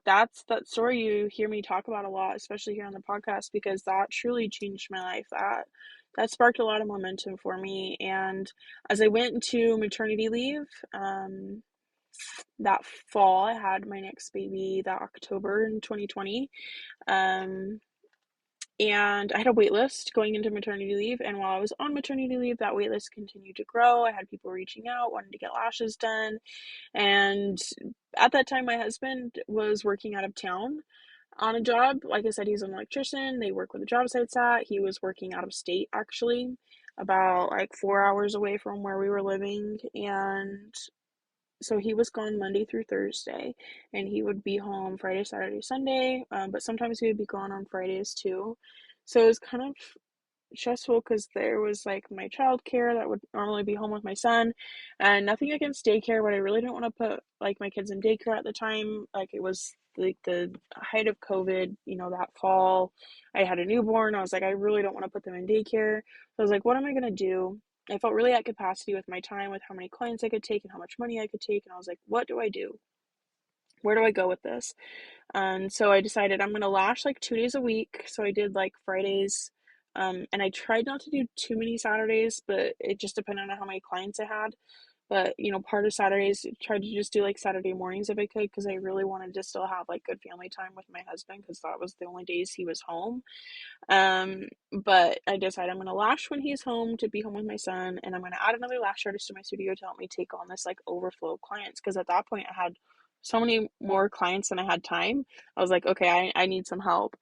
that's that story you hear me talk about a lot, especially here on the podcast, because that truly changed my life. That sparked a lot of momentum for me. And as I went into maternity leave, that fall, I had my next baby that October in 2020. Um, and I had a wait list going into maternity leave. And while I was on maternity leave, that wait list continued to grow. I had people reaching out, wanting to get lashes done. And at that time, my husband was working out of town on a job. Like I said, he's an electrician. They work where the job site's at. He was working out of state, actually, about like 4 hours away from where we were living. And so he was gone Monday through Thursday, and he would be home Friday, Saturday, Sunday. But sometimes he would be gone on Fridays too. So it was kind of stressful because there was like my childcare that would normally be home with my son, and nothing against daycare, but I really didn't want to put like my kids in daycare at the time. Like it was like the height of COVID, that fall. I had a newborn. I was like, I really don't want to put them in daycare. So I was like, what am I gonna do? I felt really at capacity with my time, with how many clients I could take and how much money I could take, and I was like, what do I do? Where do I go with this? And so I decided I'm gonna lash like 2 days a week. So I did like Fridays, and I tried not to do too many Saturdays, but it just depended on how many clients I had. But part of Saturdays, I tried to just do like Saturday mornings if I could, because I really wanted to still have like good family time with my husband, because that was the only days he was home. But I decided I'm gonna lash when he's home to be home with my son, and I'm gonna add another lash artist to my studio to help me take on this like overflow of clients. Because at that point, I had so many more clients than I had time. I was like, okay, I need some help.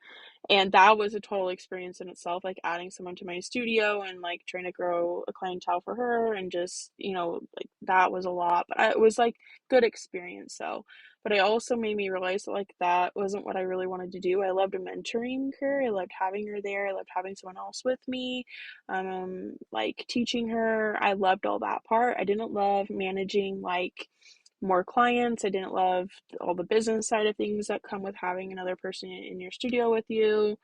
And that was a total experience in itself, like adding someone to my studio and like trying to grow a clientele for her, and just, like that was a lot, but it was like good experience. So, but it also made me realize that like that wasn't what I really wanted to do. I loved mentoring her. I loved having her there. I loved having someone else with me, like teaching her. I loved all that part. I didn't love managing like more clients. I didn't love all the business side of things that come with having another person in your studio with you.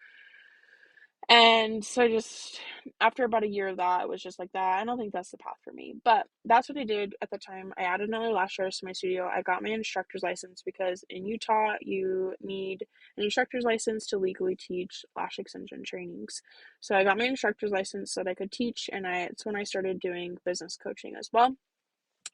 And so just after about a year of that, it was just like that. I don't think that's the path for me. But that's what I did at the time. I added another lash artist to my studio. I got my instructor's license because in Utah, you need an instructor's license to legally teach lash extension trainings. So I got my instructor's license so that I could teach, and it's when I started doing business coaching as well.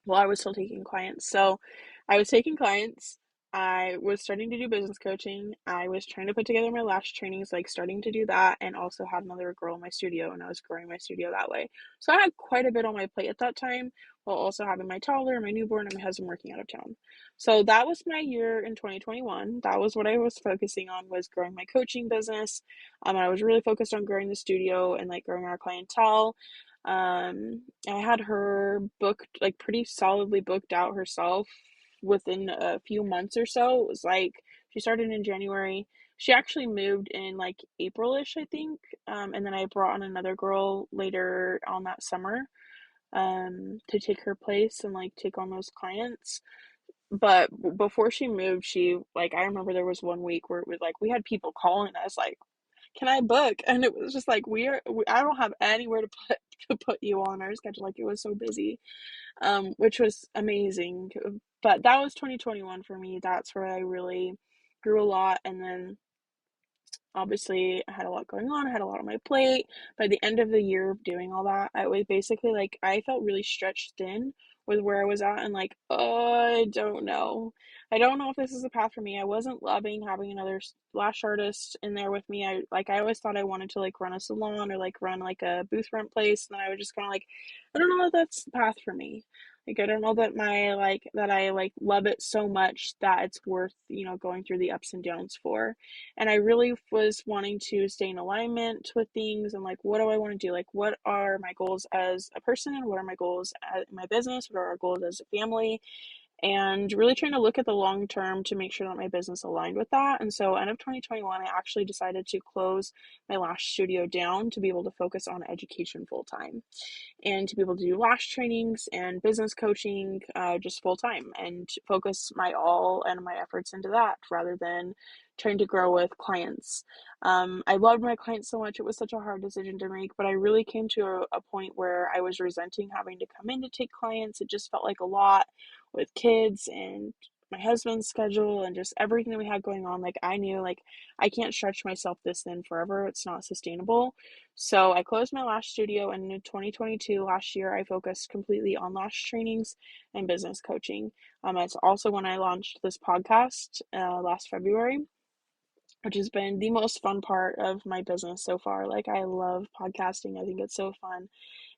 Well, I was still taking clients. So I was taking clients. I was starting to do business coaching. I was trying to put together my lash trainings, like starting to do that, and also had another girl in my studio, and I was growing my studio that way. So I had quite a bit on my plate at that time, while also having my toddler, my newborn, and my husband working out of town. So that was my year in 2021. That was what I was focusing on, was growing my coaching business. I was really focused on growing the studio and like growing our clientele. I had her booked, like pretty solidly booked out herself within a few months or so. It was like she started in January. She actually moved in like April-ish, I think. And then I brought on another girl later on that summer, to take her place and like take on those clients. But before she moved, she like I remember there was one week where it was like we had people calling us like, can I book? And it was just like I don't have anywhere to put you on our schedule. Like it was so busy, which was amazing. But that was 2021 for me. That's where I really grew a lot, and then obviously I had a lot going on. I had a lot on my plate. By the end of the year of doing all that, I was basically like I felt really stretched thin with where I was at, and like, oh, I don't know. I don't know if this is a path for me. I wasn't loving having another lash artist in there with me. I always thought I wanted to like run a salon or like run like a booth rent place, and then I was just kind of like, I don't know if that's the path for me. Like I don't know that I like love it so much that it's worth, going through the ups and downs for. And I really was wanting to stay in alignment with things and like, what do I want to do? Like, what are my goals as a person? What are my goals in my business? What are our goals as a family? And really trying to look at the long term to make sure that my business aligned with that. And so, end of 2021, I actually decided to close my lash studio down to be able to focus on education full time and to be able to do lash trainings and business coaching, just full time, and focus my all and my efforts into that rather than trying to grow with clients. I loved my clients so much. It was such a hard decision to make, but I really came to a point where I was resenting having to come in to take clients. It just felt like a lot with kids and my husband's schedule and just everything that we had going on. Like I knew like I can't stretch myself this thin forever. It's not sustainable. So I closed my lash studio, and in 2022, last year, I focused completely on lash trainings and business coaching. It's also when I launched this podcast last February, which has been the most fun part of my business so far. Like I love podcasting. I think it's so fun,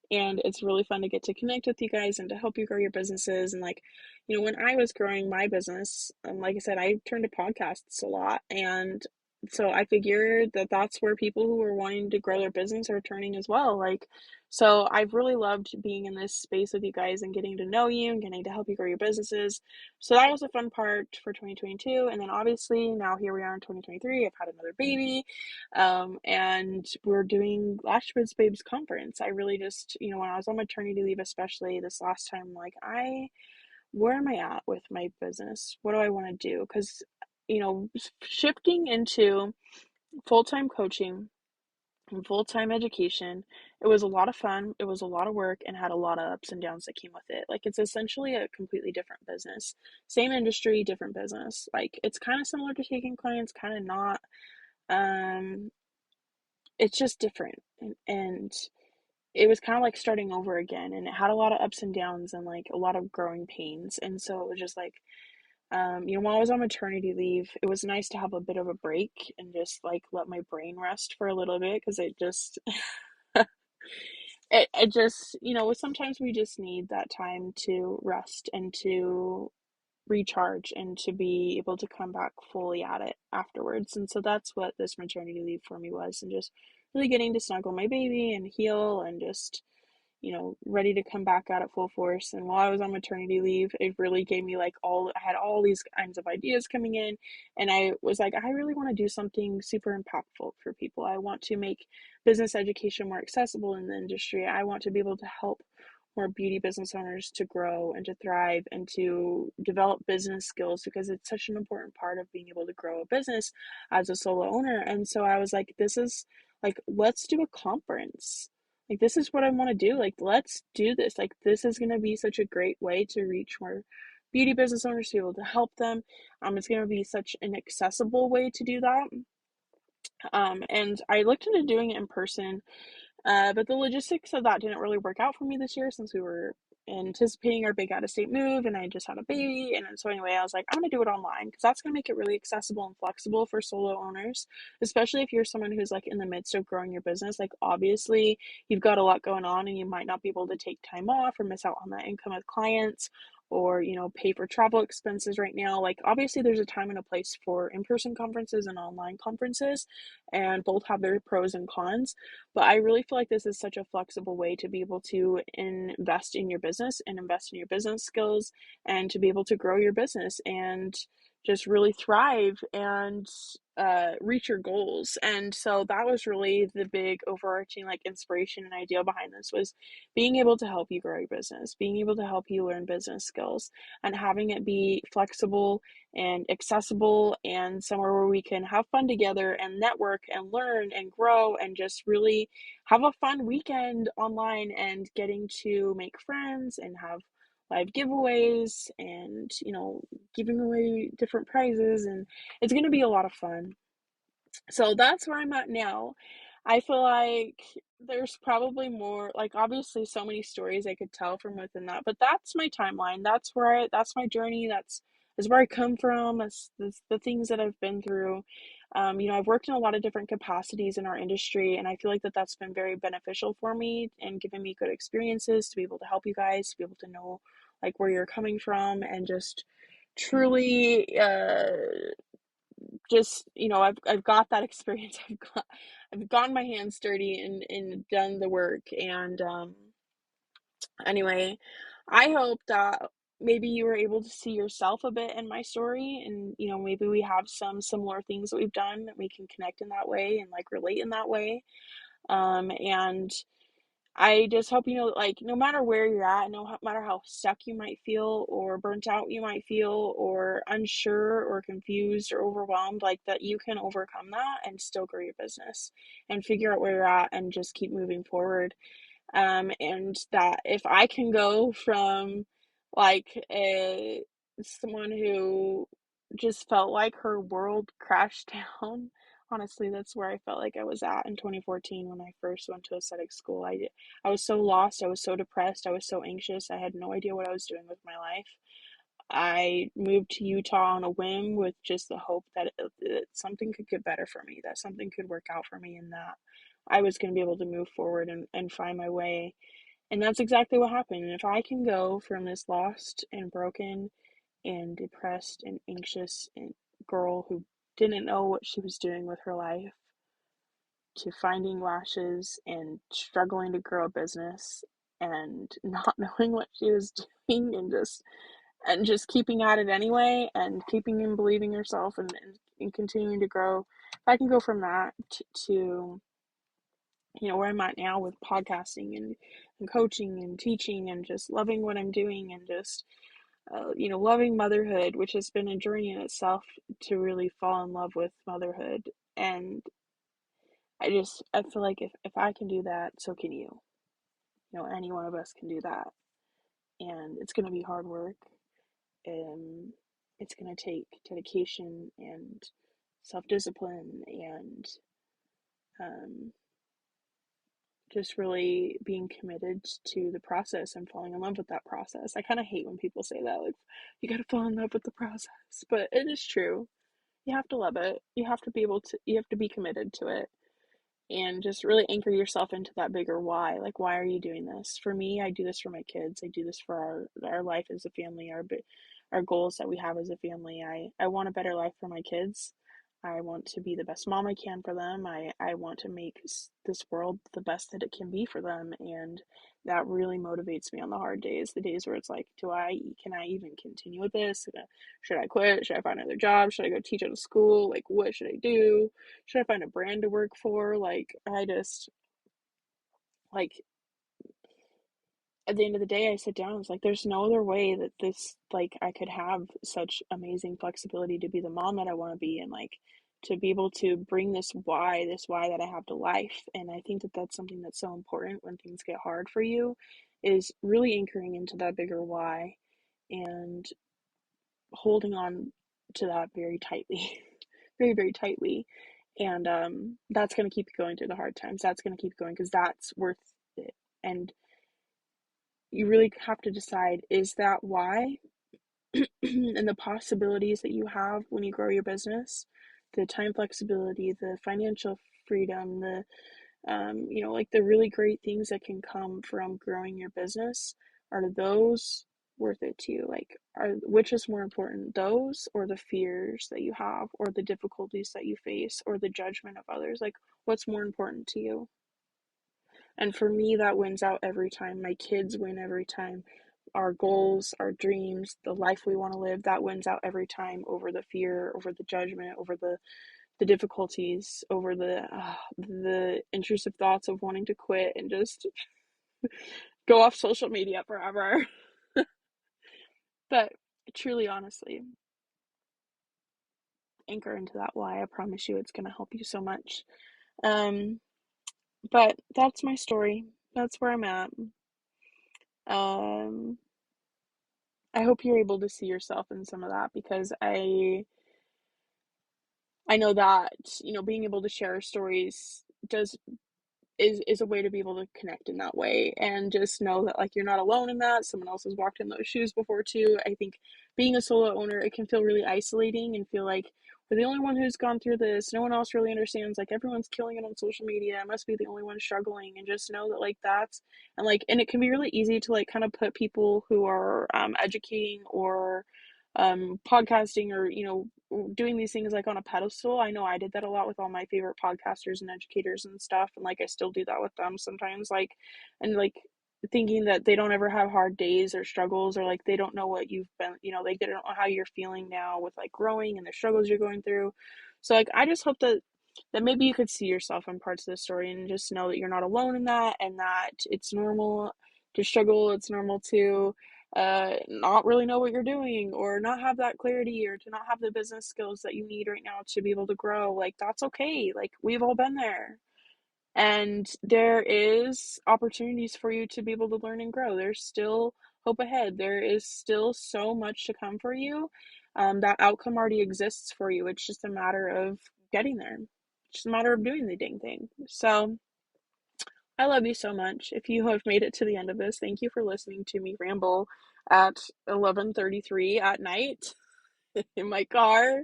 and it's really fun to get to connect with you guys and to help you grow your businesses. And like, when I was growing my business, like I said, I turned to podcasts a lot, and so I figured that that's where people who are wanting to grow their business are turning as well. Like, so I've really loved being in this space with you guys and getting to know you and getting to help you grow your businesses. So that was a fun part for 2022. And then obviously now here we are in 2023. I've had another baby, and we're doing Lash Babes conference. I really just, when I was on maternity leave, especially this last time, like where am I at with my business? What do I want to do? Because, shifting into full-time coaching and full-time education, it was a lot of fun. It was a lot of work and had a lot of ups and downs that came with it. Like it's essentially a completely different business. Same industry, different business. Like it's kind of similar to taking clients, kind of not. Um, it's just different, and it was kind of like starting over again, and it had a lot of ups and downs and like a lot of growing pains. And so it was just like, while I was on maternity leave, it was nice to have a bit of a break and just like let my brain rest for a little bit, because it just it just, sometimes we just need that time to rest and to recharge and to be able to come back fully at it afterwards. And so that's what this maternity leave for me was, and just really getting to snuggle my baby and heal and just, ready to come back out at full force. And while I was on maternity leave, it really gave me like I had all these kinds of ideas coming in. And I was like, I really want to do something super impactful for people. I want to make business education more accessible in the industry. I want to be able to help more beauty business owners to grow and to thrive and to develop business skills, because it's such an important part of being able to grow a business as a solo owner. And so I was like, this is like, let's do a conference. Like, this is what I want to do. Like, let's do this. Like, this is going to be such a great way to reach more beauty business owners, to be able to help them. It's going to be such an accessible way to do that. And I looked into doing it in person, but the logistics of that didn't really work out for me this year since we were anticipating our big out of state move and I just had a baby. And so, anyway, I was like, I'm going to do it online because that's going to make it really accessible and flexible for solo owners, especially if you're someone who's like in the midst of growing your business. Like, obviously, you've got a lot going on and you might not be able to take time off or miss out on that income with clients or, pay for travel expenses right now. Like, obviously, there's a time and a place for in person conferences and online conferences, and both have their pros and cons. But I really feel like this is such a flexible way to be able to invest in your business and invest in your business skills and to be able to grow your business and just really thrive and reach your goals. And so that was really the big overarching like inspiration and idea behind this, was being able to help you grow your business, being able to help you learn business skills, and having it be flexible and accessible and somewhere where we can have fun together and network and learn and grow and just really have a fun weekend online and getting to make friends and have live giveaways and giving away different prizes, and it's going to be a lot of fun. So that's where I'm at now. I feel like there's probably more, like, obviously so many stories I could tell from within that, but that's my timeline. That's my journey. That's where I come from. That's the things that I've been through. I've worked in a lot of different capacities in our industry, and I feel like that's been very beneficial for me and given me good experiences to be able to help you guys, to be able to know like where you're coming from, and just truly just I've got that experience. I've gotten my hands dirty and done the work. And anyway, I hope that maybe you were able to see yourself a bit in my story, and maybe we have some similar things that we've done that we can connect in that way and like relate in that way. And I just hope like, no matter where you're at, no matter how stuck you might feel, or burnt out you might feel, or unsure, or confused, or overwhelmed, like, that you can overcome that and still grow your business and figure out where you're at and just keep moving forward. And that if I can go from like someone who just felt like her world crashed down. Honestly, that's where I felt like I was at in 2014 when I first went to aesthetic school. I was so lost, I was so depressed, I was so anxious, I had no idea what I was doing with my life. I moved to Utah on a whim with just the hope that something could get better for me, that something could work out for me, and that I was going to be able to move forward and find my way. And that's exactly what happened. And if I can go from this lost and broken and depressed and anxious and girl who didn't know what she was doing with her life to finding lashes and struggling to grow a business and not knowing what she was doing, and just keeping at it anyway and keeping and believing herself, and continuing to grow, if I can go from that to where I'm at now with podcasting and coaching and teaching and just loving what I'm doing, and just loving motherhood, which has been a journey in itself to really fall in love with motherhood. And I feel like if I can do that, so can you. Any one of us can do that. And it's going to be hard work, and it's going to take dedication and self-discipline, and um, just really being committed to the process and falling in love with that process. I kind of hate when people say that, like, you got to fall in love with the process, but it is true. You have to love it. You have to be committed to it, and just really anchor yourself into that bigger why. Like, why are you doing this? For me, I do this for my kids. I do this for our life as a family, our goals that we have as a family. I want a better life for my kids. I want to be the best mom I can for them. I want to make this world the best that it can be for them, and that really motivates me on the hard days, the days where it's like, can I even continue with this? Should I quit? Should I find another job? Should I go teach at a school? Like, what should I do? Should I find a brand to work for? Like, I just, like, at the end of the day, I sit down and it's like, there's no other way that this, like, I could have such amazing flexibility to be the mom that I want to be, and like to be able to bring this why that I have to life. And I think that that's something that's so important when things get hard for you, is really anchoring into that bigger why and holding on to that very tightly, very, very tightly. And that's going to keep you going through the hard times. That's going to keep going because that's worth it. And you really have to decide, is that why? And the possibilities that you have when you grow your business, the time flexibility, the financial freedom, the like the really great things that can come from growing your business, are those worth it to you? Like, which is more important, those or the fears that you have, or the difficulties that you face, or the judgment of others? Like, what's more important to you? And for me, that wins out every time. My kids win every time. Our goals, our dreams, the life we want to live, that wins out every time over the fear, over the judgment, over the difficulties, over the intrusive thoughts of wanting to quit and just go off social media forever. But truly, honestly, anchor into that why. I promise you it's going to help you so much. Um, but that's my story. That's where I'm at. Um, I hope you're able to see yourself in some of that, because I know that, being able to share stories does is a way to be able to connect in that way, and just know that, like, you're not alone in that. Someone else has walked in those shoes before too. I think being a solo owner, it can feel really isolating and feel like we're the only one who's gone through this. No one else really understands. Like, everyone's killing it on social media. I must be the only one struggling. And just know that, like, and it can be really easy to, like, kind of put people who are educating or podcasting, or doing these things, like, on a pedestal. I know I did that a lot with all my favorite podcasters and educators and stuff, and, like, I still do that with them sometimes, like, and, like, thinking that they don't ever have hard days or struggles, or, like, they don't know what you've been, like, they don't know how you're feeling now with, like, growing and the struggles you're going through. So, like, I just hope that maybe you could see yourself in parts of the story, and just know that you're not alone in that, and that it's normal to struggle. It's normal to not really know what you're doing, or not have that clarity, or to not have the business skills that you need right now to be able to grow. Like, that's okay. Like, we've all been there. And there is opportunities for you to be able to learn and grow. There's still hope ahead. There is still so much to come for you. That outcome already exists for you. It's just a matter of getting there. It's just a matter of doing the dang thing. So I love you so much. If you have made it to the end of this, thank you for listening to me ramble at 11:33 at night in my car.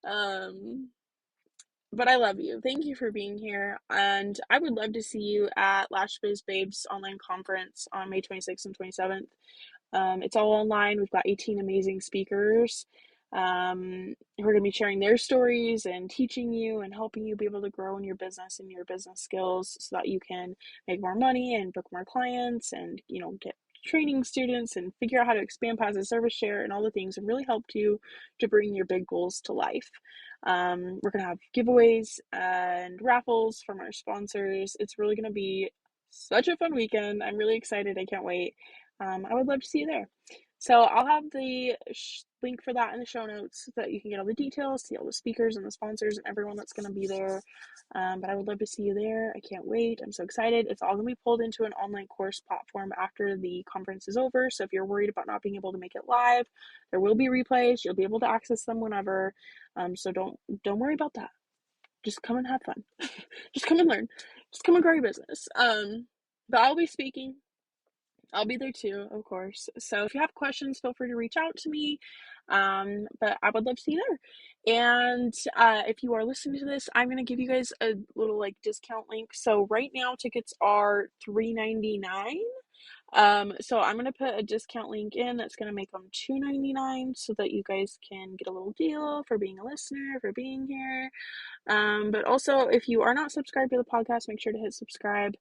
Um, but I love you. Thank you for being here. And I would love to see you at Lash Biz Babes online conference on May 26th and 27th. It's all online. We've got 18 amazing speakers who are going to be sharing their stories and teaching you and helping you be able to grow in your business and your business skills, so that you can make more money and book more clients, and get training students and figure out how to expand passive service share and all the things, and really help you to bring your big goals to life. We're going to have giveaways and raffles from our sponsors. It's really going to be such a fun weekend. I'm really excited. I can't wait. I would love to see you there. So I'll have the link for that in the show notes, so that you can get all the details, see all the speakers and the sponsors and everyone that's going to be there. But I would love to see you there. I can't wait. I'm so excited. It's all going to be pulled into an online course platform after the conference is over. So if you're worried about not being able to make it live, there will be replays. You'll be able to access them whenever. So don't worry about that. Just come and have fun. Just come and learn. Just come and grow your business. But I'll be speaking. I'll be there too, of course. So if you have questions, feel free to reach out to me. But I would love to see you there. And if you are listening to this, I'm gonna give you guys a little, like, discount link. So right now tickets are $3.99. So I'm gonna put a discount link in that's gonna make them $2.99, so that you guys can get a little deal for being a listener, for being here. But also, if you are not subscribed to the podcast, make sure to hit subscribe.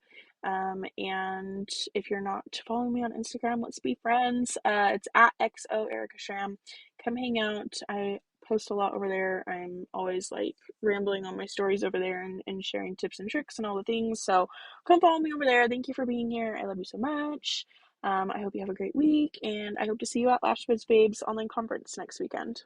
And if you're not following me on Instagram, let's be friends. It's at XO Erica Shram. Come hang out. I post a lot over there. I'm always, like, rambling on my stories over there, and sharing tips and tricks and all the things. So come follow me over there. Thank you for being here. I love you so much. I hope you have a great week, and I hope to see you at Lash Biz Babes online conference next weekend.